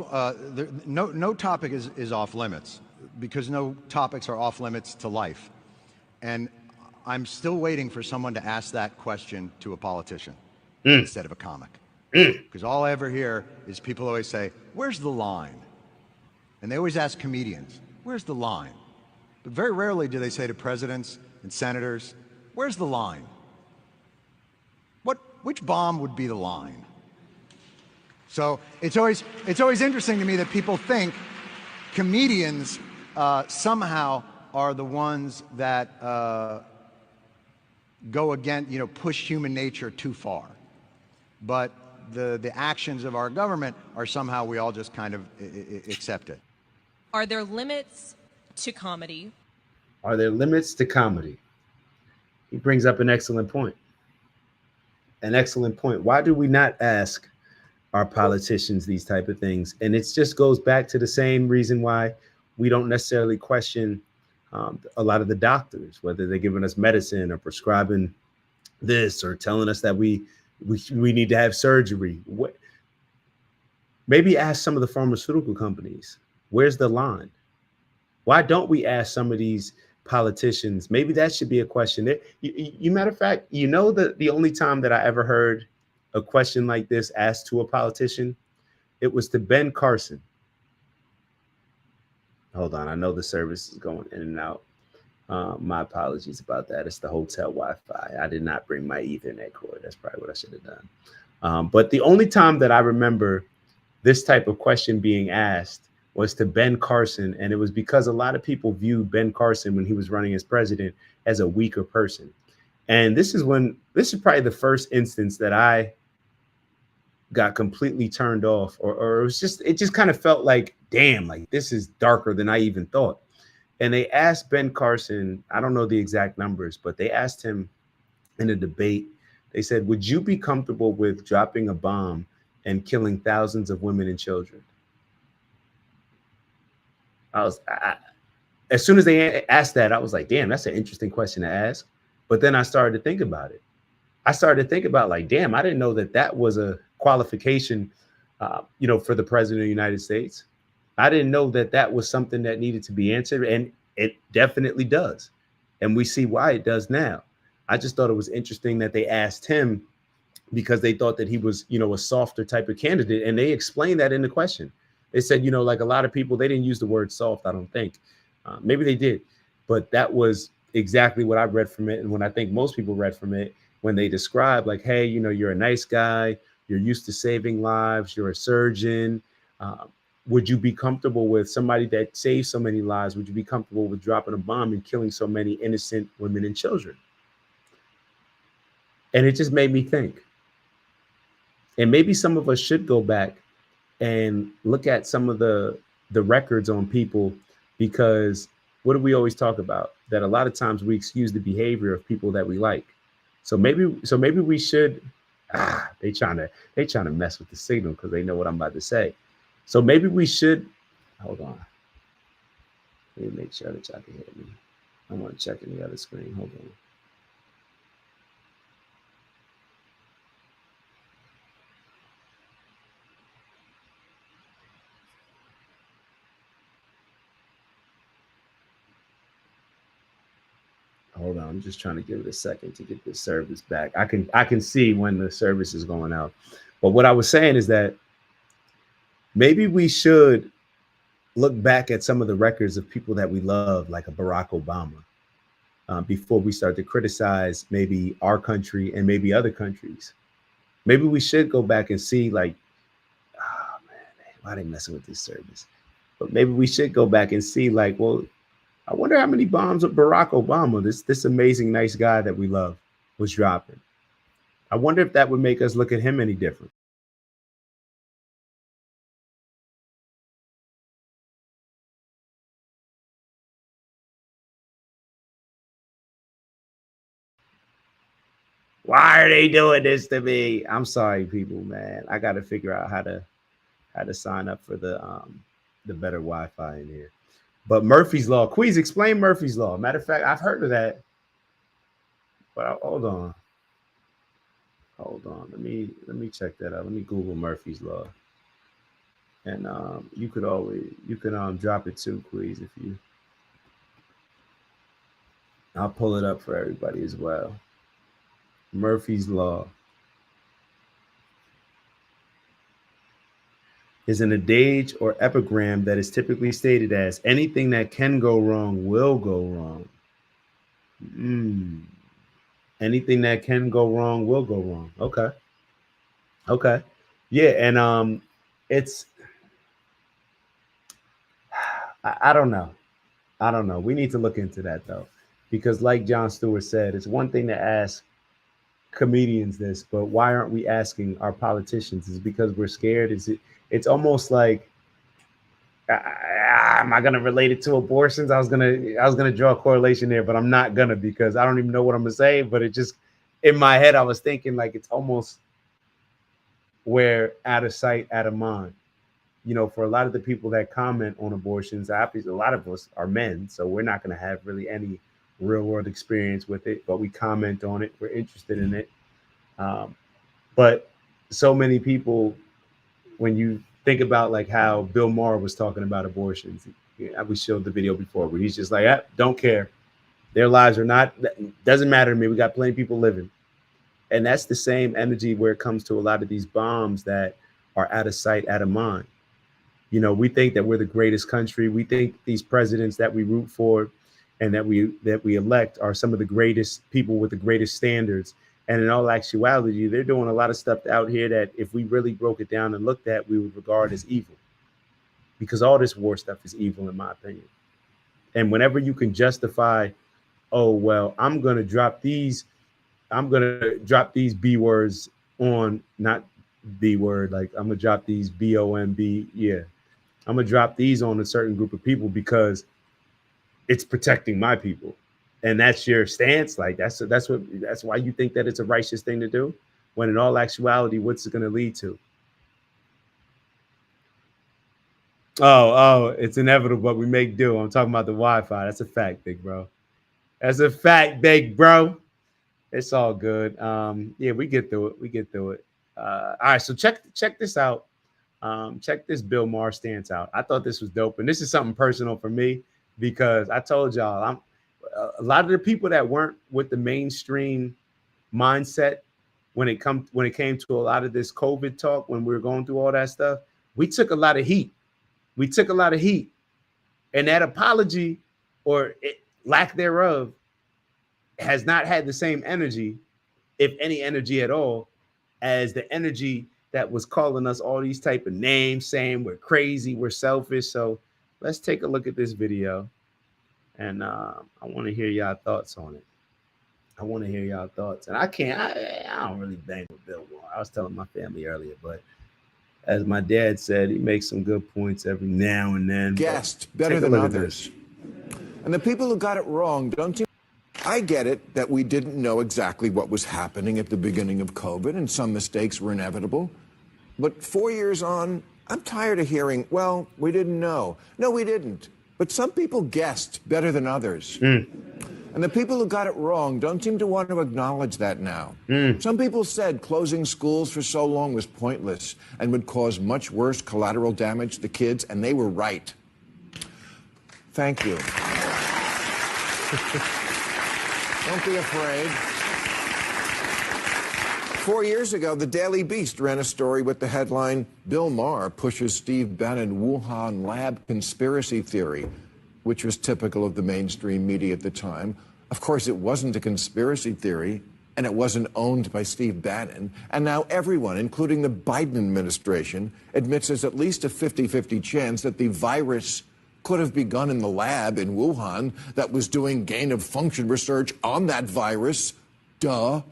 no topic is off limits, because no topics are off limits to life. And I'm still waiting for someone to ask that question to a politician instead of a comic. Because all I ever hear is people always say, where's the line? And they always ask comedians, where's the line? But very rarely do they say to presidents and senators, where's the line? Which bomb would be the line? So it's always interesting to me that people think comedians somehow are the ones that go against, push human nature too far. But the actions of our government are somehow we all just kind of accept it. Are there limits to comedy? Are there limits to comedy? He brings up an excellent point. An excellent point. Why do we not ask our politicians these type of things? And it just goes back to the same reason why we don't necessarily question a lot of the doctors, whether they're giving us medicine or prescribing this or telling us that we need to have surgery. Maybe ask some of the pharmaceutical companies, where's the line? Why don't we ask some of these politicians? Maybe that should be a question. You matter of fact, the only time that I ever heard a question like this asked to a politician, it was to Ben Carson. Hold on, I know the service is going in and out. My apologies about that. It's the hotel Wi-Fi. I did not bring my Ethernet cord. That's probably what I should have done. But the only time that I remember this type of question being asked was to Ben Carson. And it was because a lot of people viewed Ben Carson when he was running as president as a weaker person. And this is probably the first instance that I got completely turned off, or it just kind of felt like, damn, like this is darker than I even thought. And they asked Ben Carson, I don't know the exact numbers, but they asked him in a debate, they said, would you be comfortable with dropping a bomb and killing thousands of women and children? As soon as they asked that, I was like, damn, that's an interesting question to ask. But then I started to think about it. I started to think about like, damn, I didn't know that that was a qualification, for the president of the United States. I didn't know that that was something that needed to be answered, and it definitely does. And we see why it does now. I just thought it was interesting that they asked him because they thought that he was, a softer type of candidate. And they explained that in the question. They said, like a lot of people, they didn't use the word soft, I don't think. Maybe they did. But that was exactly what I read from it. And when I think most people read from it, when they describe like, hey, you're a nice guy, you're used to saving lives, you're a surgeon. Would you be comfortable with somebody that saves so many lives? Would you be comfortable with dropping a bomb and killing so many innocent women and children? And it just made me think. And maybe some of us should go back and look at some of the records on people, because what do we always talk about? That a lot of times we excuse the behavior of people that we like. So maybe we should. They trying to mess with the signal because they know what I'm about to say. So maybe we should. Hold on. Let me make sure that y'all can hear me. I want to check in the other screen. Hold on. Hold on, I'm just trying to give it a second to get this service back. I can see when the service is going out. But what I was saying is that maybe we should look back at some of the records of people that we love, like a Barack Obama, before we start to criticize maybe our country and maybe other countries. Maybe we should go back and see like, oh man, why are they messing with this service? But maybe we should go back and see like, well, I wonder how many bombs of Barack Obama, this amazing, nice guy that we love, was dropping. I wonder if that would make us look at him any different. Why are they doing this to me? I'm sorry, people, man. I got to figure out how to sign up for the better Wi-Fi in here. But Murphy's Law, Queez, explain Murphy's Law. Matter of fact, I've heard of that. But hold on. Let me check that out. Let me Google Murphy's Law. And you can drop it too, Queez, if you. I'll pull it up for everybody as well. Murphy's Law is an adage or epigram that is typically stated as anything that can go wrong will go wrong. Anything that can go wrong will go wrong. Okay. Yeah, and it's I don't know. We need to look into that though, because like Jon Stewart said, it's one thing to ask comedians this, but why aren't we asking our politicians? Is it because we're scared? It's almost like, am I gonna relate it to abortions? I was gonna draw a correlation there, but I'm not gonna, because I don't even know what I'm gonna say. But it just, in my head, I was thinking like it's almost where out of sight, out of mind. For a lot of the people that comment on abortions, obviously a lot of us are men, so we're not gonna have really any real world experience with it, but we comment on it, we're interested in it. But so many people, when you think about like how Bill Maher was talking about abortions, we showed the video before where he's just like, don't care, their lives are not, doesn't matter to me, we got plenty of people living. And that's the same energy where it comes to a lot of these bombs that are out of sight, out of mind. We think that we're the greatest country, we think these presidents that we root for and that we elect are some of the greatest people with the greatest standards. And in all actuality, they're doing a lot of stuff out here that if we really broke it down and looked at, we would regard as evil. Because all this war stuff is evil, in my opinion. And whenever you can justify, oh, well, I'm going to drop these B words on, not B word, like I'm going to drop these BOMB. Yeah. I'm going to drop these on a certain group of people because it's protecting my people. And that's your stance. Like that's why you think that it's a righteous thing to do, when in all actuality, what's it going to lead to? It's inevitable, but we make do. I'm talking about the Wi-Fi. That's a fact, big bro. That's a fact, big bro. It's all good. Yeah, we get through it. We get through it. All right, so check this out. Check this Bill Maher stance out. I thought this was dope, and this is something personal for me because I told y'all I'm a lot of the people that weren't with the mainstream mindset when it came to a lot of this COVID talk when we were going through all that stuff. We took a lot of heat. We took a lot of heat, and that apology or lack thereof has not had the same energy, if any energy at all, as the energy that was calling us all these type of names, saying we're crazy, we're selfish. So let's take a look at this video, and I want to hear y'all thoughts on it. I want to hear y'all thoughts, and I don't really bang with Bill Maher. I was telling my family earlier, but as my dad said, he makes some good points every now and then. Guessed better than others. And the people who got it wrong don't you? I get it that we didn't know exactly what was happening at the beginning of COVID, and some mistakes were inevitable. But 4 years on, I'm tired of hearing, well, we didn't know. No, we didn't. But some people guessed better than others. And the people who got it wrong don't seem to want to acknowledge that now. Some people said closing schools for so long was pointless and would cause much worse collateral damage to kids, and they were right. Thank you. Don't be afraid. 4 years ago, the Daily Beast ran a story with the headline, Bill Maher pushes Steve Bannon Wuhan lab conspiracy theory, which was typical of the mainstream media at the time. Of course, it wasn't a conspiracy theory, and it wasn't owned by Steve Bannon. And now everyone, including the Biden administration, admits there's at least a 50-50 chance that the virus could have begun in the lab in Wuhan that was doing gain-of-function research on that virus. Duh.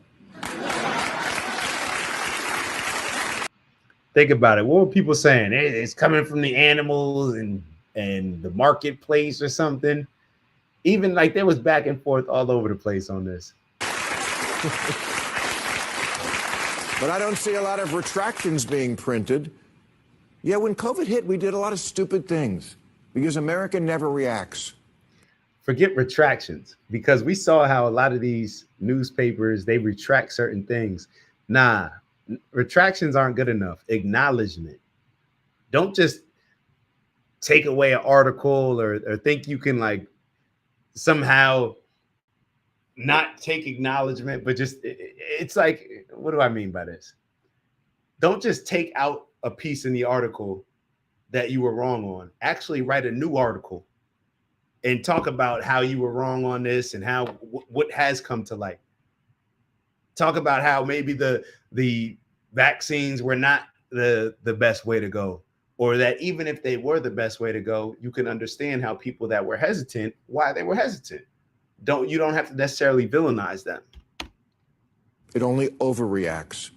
Think about it. What were people saying? It's coming from the animals and the marketplace or something. Even like there was back and forth all over the place on this. But I don't see a lot of retractions being printed. Yeah, when COVID hit, we did a lot of stupid things because America never reacts. Forget retractions, because we saw how a lot of these newspapers, they retract certain things. Nah, retractions aren't good enough. Acknowledgement. Don't just take away an article or think you can like somehow not take acknowledgement, but just it's like, what do I mean by this? Don't just take out a piece in the article that you were wrong on. Actually write a new article and talk about how you were wrong on this and how what has come to light. Talk about how maybe the vaccines were not the best way to go, or that even if they were the best way to go, you can understand how people that were hesitant, why they were hesitant. You don't have to necessarily villainize them. It only overreacts.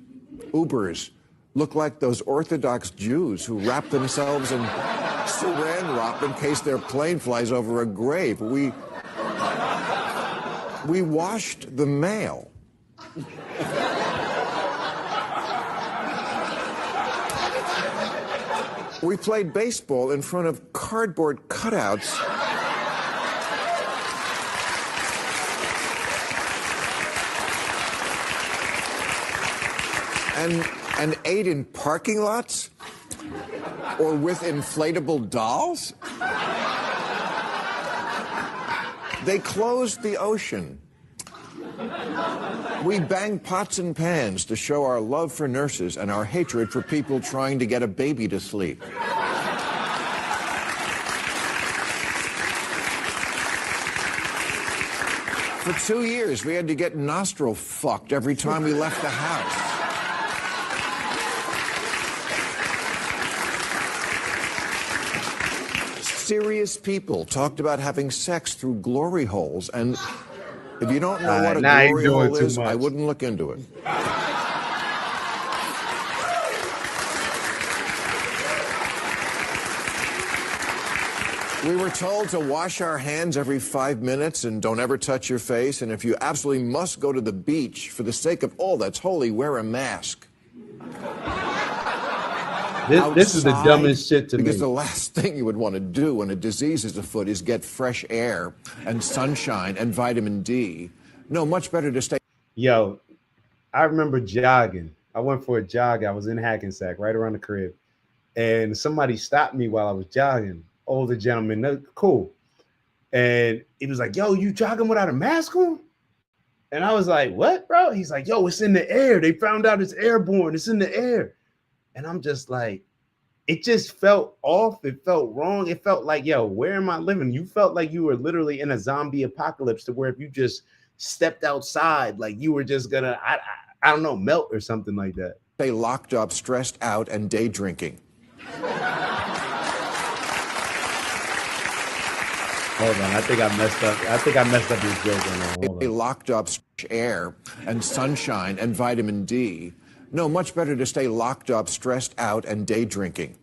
Ubers look like those Orthodox Jews who wrap themselves in saran wrap in case their plane flies over a grave. We washed the mail. We played baseball in front of cardboard cutouts. And ate in parking lots? Or with inflatable dolls? They closed the ocean. We banged pots and pans to show our love for nurses and our hatred for people trying to get a baby to sleep. For 2 years, we had to get nostril fucked every time we left the house. Serious people talked about having sex through glory holes, and if you don't know what a glory hole is, I wouldn't look into it. We were told to wash our hands every 5 minutes and don't ever touch your face, and if you absolutely must go to the beach, for the sake of all that's holy, wear a mask. This is the outside, dumbest shit to because me. the last thing you would want to do when a disease is afoot is get fresh air and sunshine and vitamin D. No, much better to stay. Yo, I remember jogging. I went for a jog. I was in Hackensack, right around the crib, and somebody stopped me while I was jogging. Older gentleman, cool, and he was like, "Yo, you jogging without a mask on?" And I was like, "What, bro?" He's like, "Yo, it's in the air. They found out it's airborne. It's in the air." And I'm just like, it just felt off. It felt wrong. It felt like, yo, where am I living? You felt like you were literally in a zombie apocalypse, to where if you just stepped outside, like you were just gonna, I don't know, melt or something like that. Stay locked up, stressed out, and day drinking. Hold on, I think I messed up. I think I messed up this joke. Hold Stay on. locked up, air and sunshine and vitamin D. No, much better to stay locked up, stressed out, and day drinking.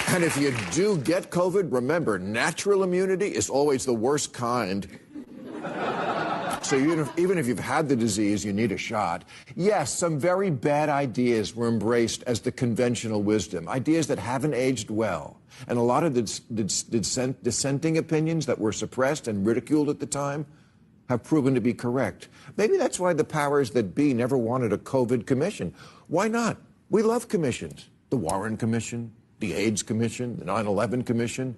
And if you do get COVID, remember, natural immunity is always the worst kind. So even if you've had the disease, you need a shot. Yes, some very bad ideas were embraced as the conventional wisdom, ideas that haven't aged well. And a lot of the dissenting opinions that were suppressed and ridiculed at the time have proven to be correct. Maybe that's why the powers that be never wanted a COVID commission. Why not? We love commissions. The Warren Commission, the AIDS Commission, the 9/11 Commission.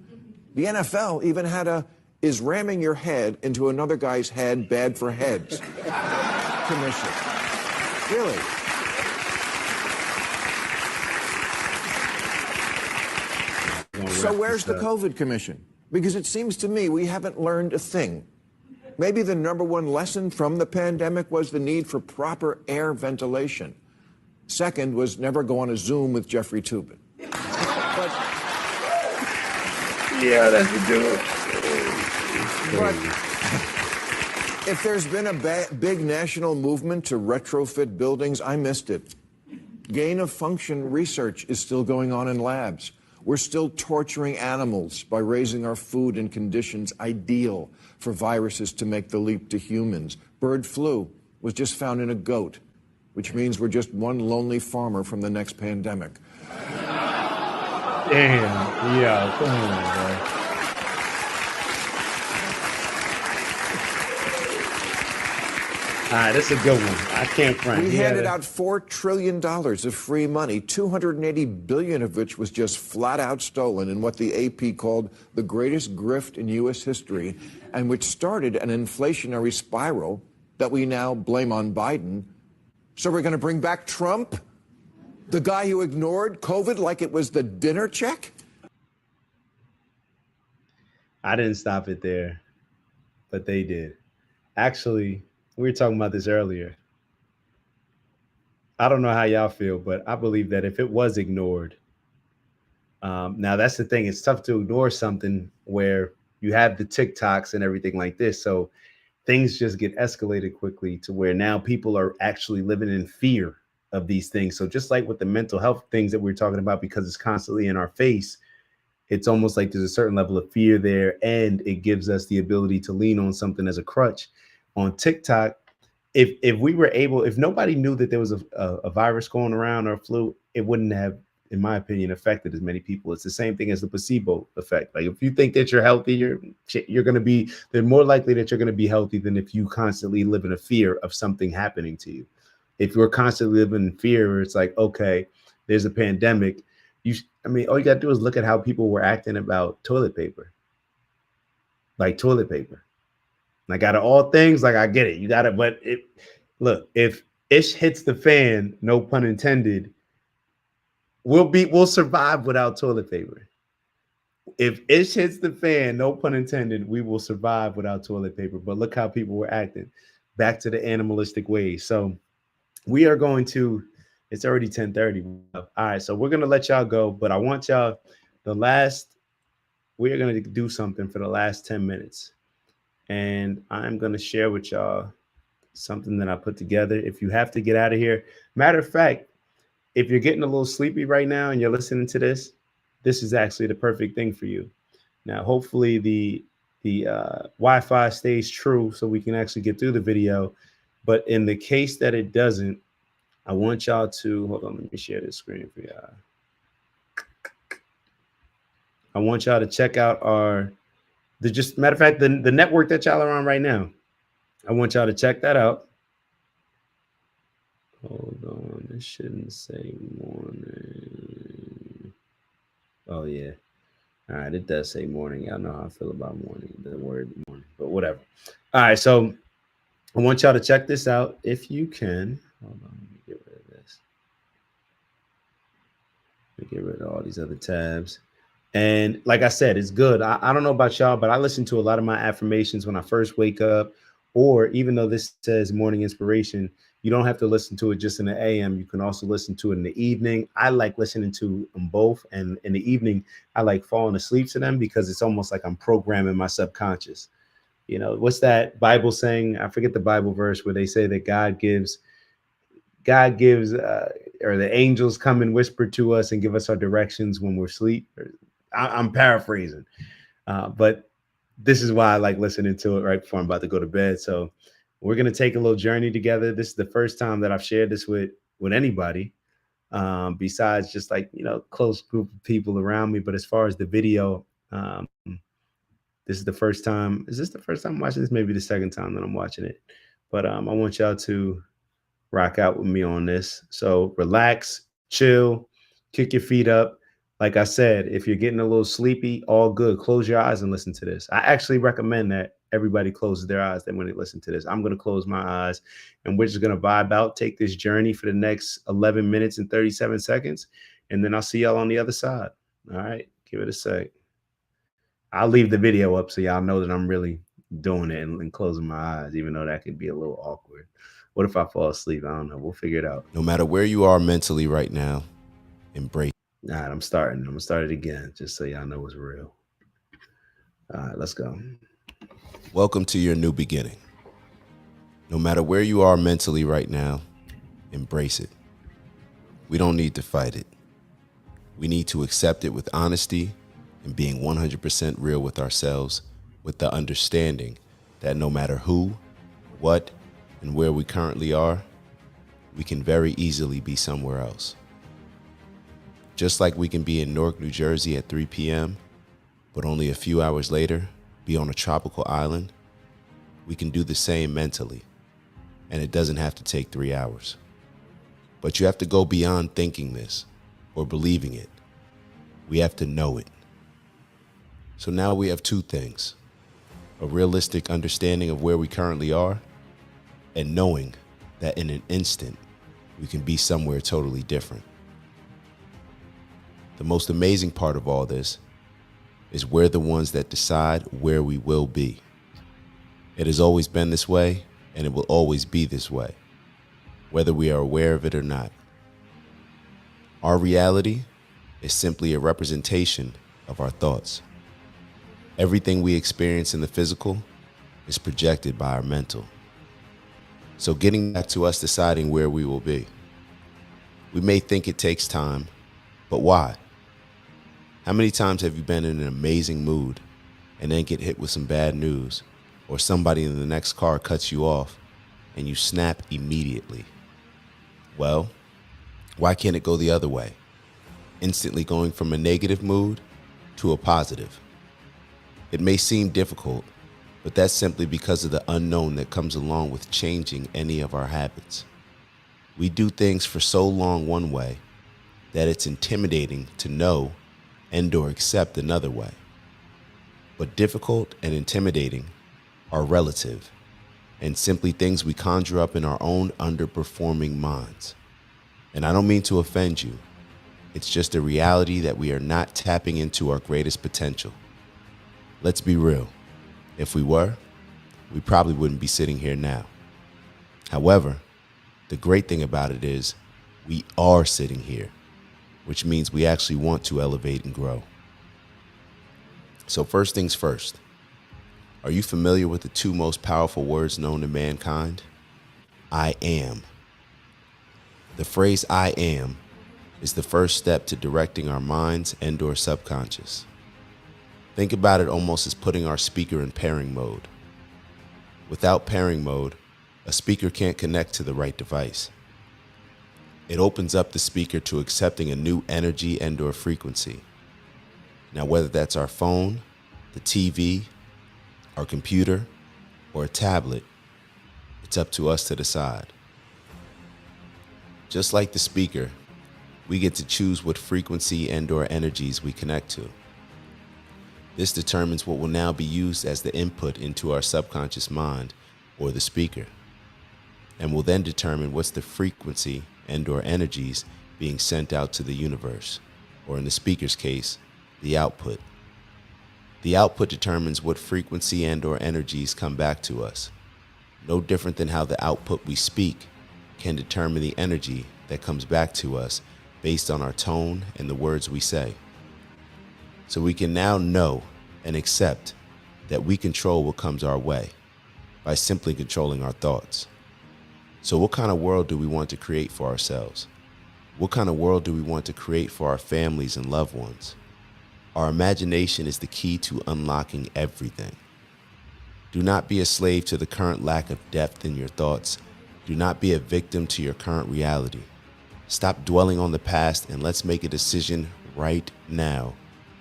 The NFL even had a "is ramming your head into another guy's head bad for heads" commission. Really? So where's the COVID commission? Because it seems to me we haven't learned a thing. Maybe the number one lesson from the pandemic was the need for proper air ventilation. Second was never go on a Zoom with Jeffrey Toobin. But Yeah, that's the dude. But if there's been a big national movement to retrofit buildings, I missed it. Gain of function research is still going on in labs. We're still torturing animals by raising our food in conditions ideal for viruses to make the leap to humans. Bird flu was just found in a goat, which means we're just one lonely farmer from the next pandemic. Damn. Yeah, come on, bro. All right, this is a good one. I can't front. We handed out $4 trillion of free money, $280 billion of which was just flat out stolen in what the AP called the greatest grift in U.S. history, and which started an inflationary spiral that we now blame on Biden. So we're going to bring back Trump, the guy who ignored COVID like it was the dinner check? I didn't stop it there, but they did. Actually, we were talking about this earlier. I don't know how y'all feel, but I believe that if it was ignored, now that's the thing. It's tough to ignore something where you have the TikToks and everything like this. So things just get escalated quickly to where now people are actually living in fear of these things. So just like with the mental health things that we're talking about, because it's constantly in our face, it's almost like there's a certain level of fear there, and it gives us the ability to lean on something as a crutch. On TikTok, if we were able, if nobody knew that there was a virus going around or a flu, it wouldn't have, in my opinion, affected as many people. It's the same thing as the placebo effect. Like if you think that you're healthy, you're going to be, they're more likely that you're going to be healthy than if you constantly live in a fear of something happening to you. If you're constantly living in fear, it's like, okay, there's a pandemic. I mean, all you got to do is look at how people were acting about toilet paper. Like toilet paper. Like out of all things, like I get it. You got it. But look, if ish hits the fan, no pun intended, we'll survive without toilet paper. If ish hits the fan, no pun intended, we will survive without toilet paper. But look how people were acting. Back to the animalistic ways. So we are going to, it's already 10:30. All right, so we're gonna let y'all go, but I want y'all we are gonna do something for the last 10 minutes. And I'm gonna share with y'all something that I put together. If you have to get out of here, matter of fact, if you're getting a little sleepy right now and you're listening to this, this is actually the perfect thing for you. Now, hopefully the Wi-Fi stays true so we can actually get through the video. But in the case that it doesn't, I want y'all to hold on. Let me share this screen for y'all. I want y'all to check out just matter of fact, the network that y'all are on right now. I want y'all to check that out. Hold on, this shouldn't say morning. Oh yeah. All right, it does say morning. Y'all know how I feel about morning, the word morning, but whatever. All right, so I want y'all to check this out if you can. Hold on, let me get rid of this. Let me get rid of all these other tabs. And like I said, it's good. I don't know about y'all, but I listen to a lot of my affirmations when I first wake up, or even though this says morning inspiration, you don't have to listen to it just in the AM. You can also listen to it in the evening. I like listening to them both. And in the evening, I like falling asleep to them because it's almost like I'm programming my subconscious. You know, what's that Bible saying? I forget the Bible verse where they say that God gives, or the angels come and whisper to us and give us our directions when we're asleep. I'm paraphrasing, but this is why I like listening to it right before I'm about to go to bed. So we're going to take a little journey together. This is the first time that I've shared this with anybody, besides just like, close group of people around me. But as far as the video, this is the first time. Is this the first time I'm watching this? Maybe the second time that I'm watching it. But I want y'all to rock out with me on this. So relax, chill, kick your feet up. Like I said, if you're getting a little sleepy, all good. Close your eyes and listen to this. I actually recommend that everybody closes their eyes then when they listen to this. I'm going to close my eyes and we're just going to vibe out, take this journey for the next 11 minutes and 37 seconds. And then I'll see y'all on the other side. All right. Give it a sec. I'll leave the video up so y'all know that I'm really doing it and closing my eyes, even though that could be a little awkward. What if I fall asleep? I don't know. We'll figure it out. No matter where you are mentally right now, embrace. All right, I'm starting. I'm going to start it again just so y'all know it's real. All right, let's go. Welcome to your new beginning. No matter where you are mentally right now, embrace it. We don't need to fight it. We need to accept it with honesty and being 100% real with ourselves, with the understanding that no matter who, what, and where we currently are, we can very easily be somewhere else. Just like we can be in Newark, New Jersey at 3 p.m., but only a few hours later, be on a tropical island, we can do the same mentally, and it doesn't have to take 3 hours. But you have to go beyond thinking this or believing it. We have to know it. So now we have two things: a realistic understanding of where we currently are, and knowing that in an instant, we can be somewhere totally different. The most amazing part of all this is we're the ones that decide where we will be. It has always been this way, and it will always be this way, whether we are aware of it or not. Our reality is simply a representation of our thoughts. Everything we experience in the physical is projected by our mental. So getting back to us deciding where we will be. We may think it takes time, but why? How many times have you been in an amazing mood and then get hit with some bad news, or somebody in the next car cuts you off and you snap immediately? Well, why can't it go the other way? Instantly going from a negative mood to a positive. It may seem difficult, but that's simply because of the unknown that comes along with changing any of our habits. We do things for so long one way that it's intimidating to know and/or accept another way. But difficult and intimidating are relative and simply things we conjure up in our own underperforming minds. And I don't mean to offend you. It's just a reality that we are not tapping into our greatest potential. Let's be real. If we were, we probably wouldn't be sitting here now. However, the great thing about it is we are sitting here, which means we actually want to elevate and grow. So first things first, are you familiar with the two most powerful words known to mankind? I am. The phrase I am is the first step to directing our minds and/or subconscious. Think about it almost as putting our speaker in pairing mode. Without pairing mode, a speaker can't connect to the right device. It opens up the speaker to accepting a new energy and/or frequency. Now, whether that's our phone, the TV, our computer, or a tablet, it's up to us to decide. Just like the speaker, we get to choose what frequency and/or energies we connect to. This determines what will now be used as the input into our subconscious mind or the speaker, and will then determine what's the frequency and/or energies being sent out to the universe, or in the speaker's case, the output. The output determines what frequency and/or energies come back to us, no different than how the output we speak can determine the energy that comes back to us based on our tone and the words we say. So we can now know and accept that we control what comes our way by simply controlling our thoughts. So what kind of world do we want to create for ourselves? What kind of world do we want to create for our families and loved ones? Our imagination is the key to unlocking everything. Do not be a slave to the current lack of depth in your thoughts. Do not be a victim to your current reality. Stop dwelling on the past and let's make a decision right now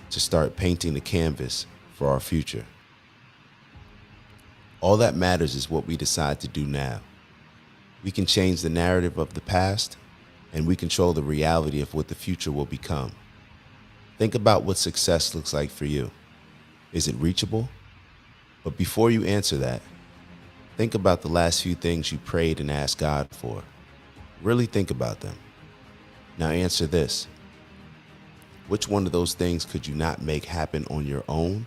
to start painting the canvas for our future. All that matters is what we decide to do now. We can change the narrative of the past, and we control the reality of what the future will become. Think about what success looks like for you. Is it reachable? But before you answer that, think about the last few things you prayed and asked God for. Really think about them. Now answer this. Which one of those things could you not make happen on your own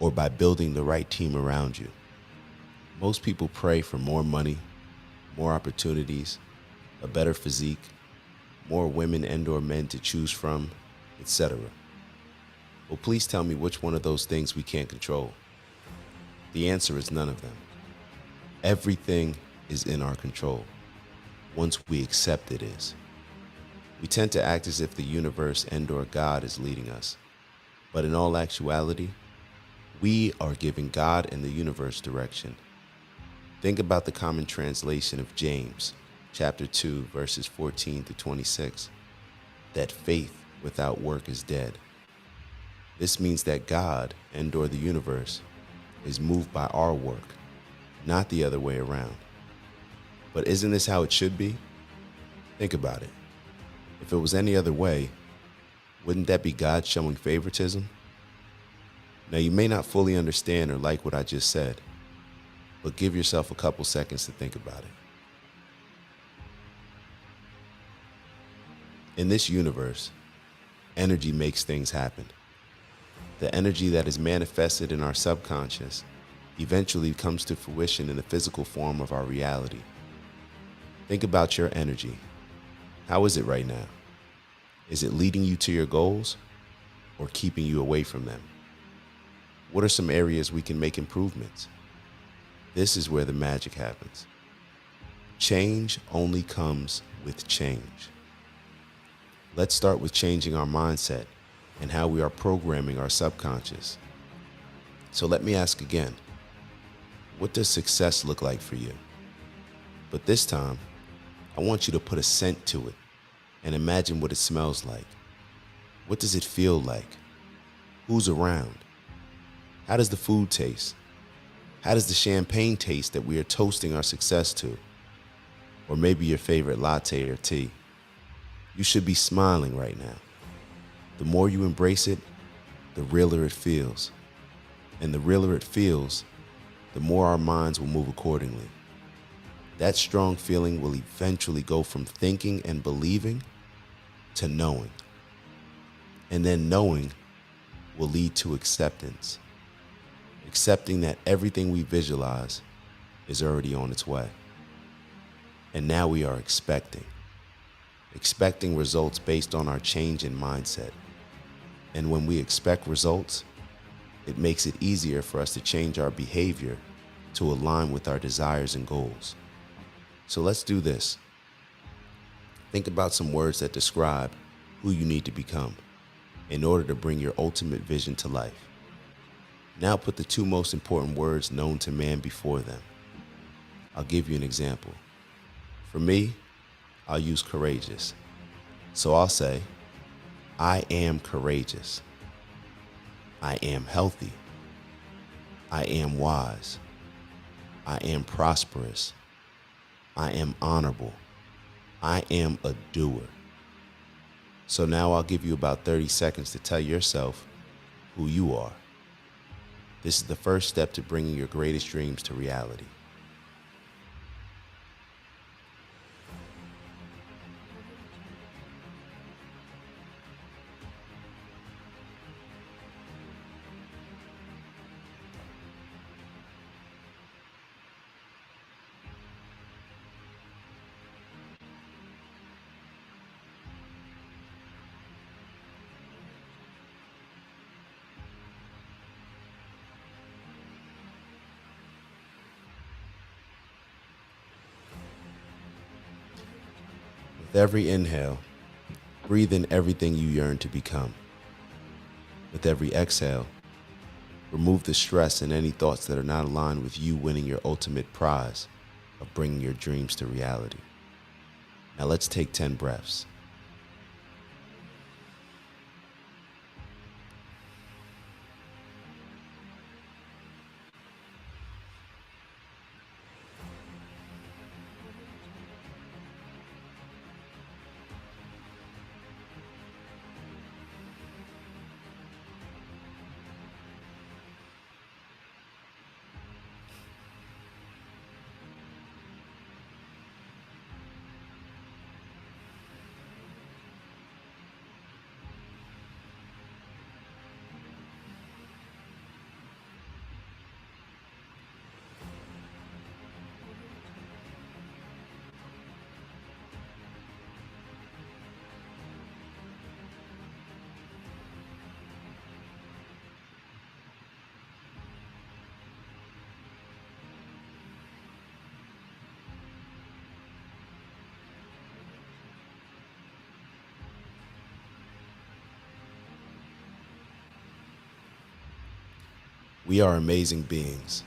or by building the right team around you? Most people pray for more money, more opportunities, a better physique, more women and/or men to choose from, etc. Well, please tell me which one of those things we can't control. The answer is none of them. Everything is in our control, once we accept it is. We tend to act as if the universe and/or God is leading us, but in all actuality, we are giving God and the universe direction. Think about the common translation of James, chapter 2, verses 14 to 26, that faith without work is dead. This means that God and/or the universe is moved by our work, not the other way around. But isn't this how it should be? Think about it. If it was any other way, wouldn't that be God showing favoritism? Now, you may not fully understand or like what I just said, but give yourself a couple seconds to think about it. In this universe, energy makes things happen. The energy that is manifested in our subconscious eventually comes to fruition in the physical form of our reality. Think about your energy. How is it right now? Is it leading you to your goals or keeping you away from them? What are some areas we can make improvements? This is where the magic happens. Change only comes with change. Let's start with changing our mindset and how we are programming our subconscious. So let me ask again, what does success look like for you? But this time, I want you to put a scent to it and imagine what it smells like. What does it feel like? Who's around? How does the food taste? How does the champagne taste that we are toasting our success to? Or maybe your favorite latte or tea. You should be smiling right now. The more you embrace it, the realer it feels. And the realer it feels, the more our minds will move accordingly. That strong feeling will eventually go from thinking and believing to knowing. And then knowing will lead to acceptance. Accepting that everything we visualize is already on its way. And now we are expecting results based on our change in mindset. And when we expect results, it makes it easier for us to change our behavior to align with our desires and goals. So let's do this. Think about some words that describe who you need to become in order to bring your ultimate vision to life. Now put the two most important words known to man before them. I'll give you an example. For me, I'll use courageous. So I'll say, I am courageous. I am healthy. I am wise. I am prosperous. I am honorable. I am a doer. So now I'll give you about 30 seconds to tell yourself who you are. This is the first step to bringing your greatest dreams to reality. With every inhale, breathe in everything you yearn to become. With every exhale, remove the stress and any thoughts that are not aligned with you winning your ultimate prize of bringing your dreams to reality. Now let's take 10 breaths. We are amazing beings,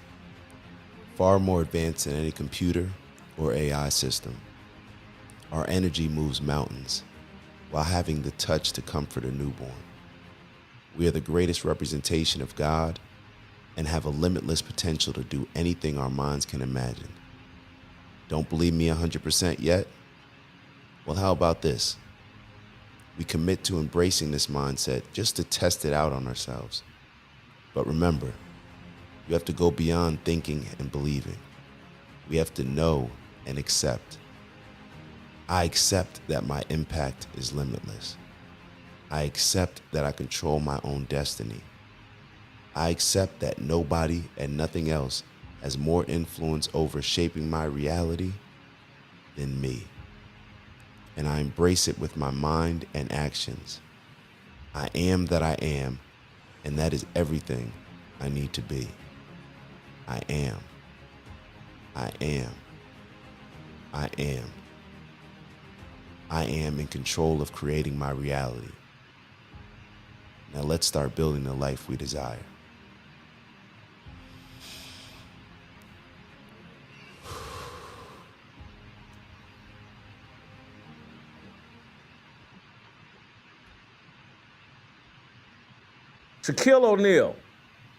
far more advanced than any computer or AI system. Our energy moves mountains while having the touch to comfort a newborn. We are the greatest representation of God and have a limitless potential to do anything our minds can imagine. Don't believe me 100% yet? Well, how about this? We commit to embracing this mindset just to test it out on ourselves. But remember, you have to go beyond thinking and believing. We have to know and accept. I accept that my impact is limitless. I accept that I control my own destiny. I accept that nobody and nothing else has more influence over shaping my reality than me. And I embrace it with my mind and actions. I am that I am, and that is everything I need to be. I am. I am. I am. I am in control of creating my reality. Now let's start building the life we desire. Shaquille O'Neal,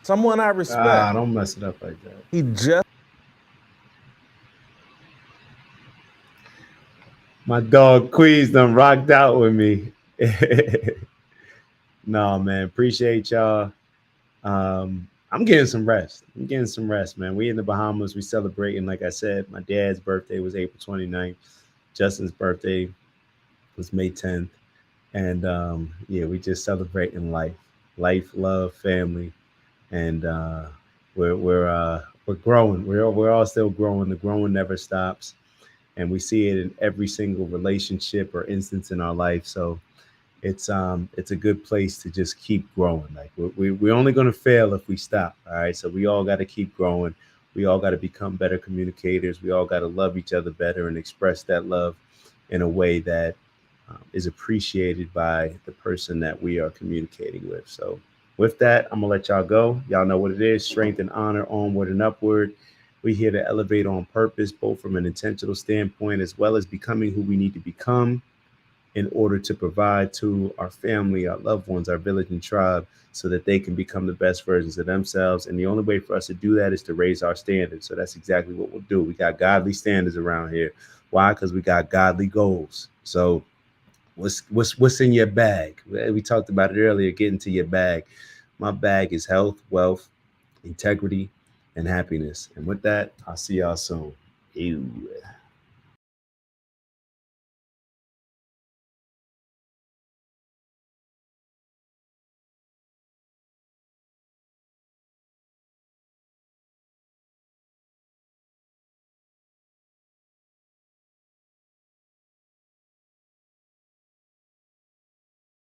someone I respect. Don't mess it up like that. He just My dog Queez done rocked out with me. No, man. Appreciate y'all. I'm getting some rest. Man. We in the Bahamas. We celebrating, like I said, my dad's birthday was April 29th. Justin's birthday was May 10th. And yeah, we just celebrating life, love, family. And we're growing. We're all still growing. The growing never stops. And we see it in every single relationship or instance in our life. So it's a good place to just keep growing. Like we're only going to fail if we stop. All right. So we all got to keep growing. We all got to become better communicators. We all got to love each other better and express that love in a way that is appreciated by the person that we are communicating with. So With that, I'm gonna let y'all go. Y'all know what it is: strength and honor, onward and upward. We're here to elevate on purpose, both from an intentional standpoint as well as becoming who we need to become in order to provide to our family, our loved ones, our village and tribe, so that they can become the best versions of themselves. And the only way for us to do that is to raise our standards. So that's exactly what we'll do. We got godly standards around here. Why? Because we got godly goals. So what's in your bag? We talked about it earlier. Get into your bag. My bag is health, wealth, integrity, and happiness. And with that, I'll see y'all soon. Ew.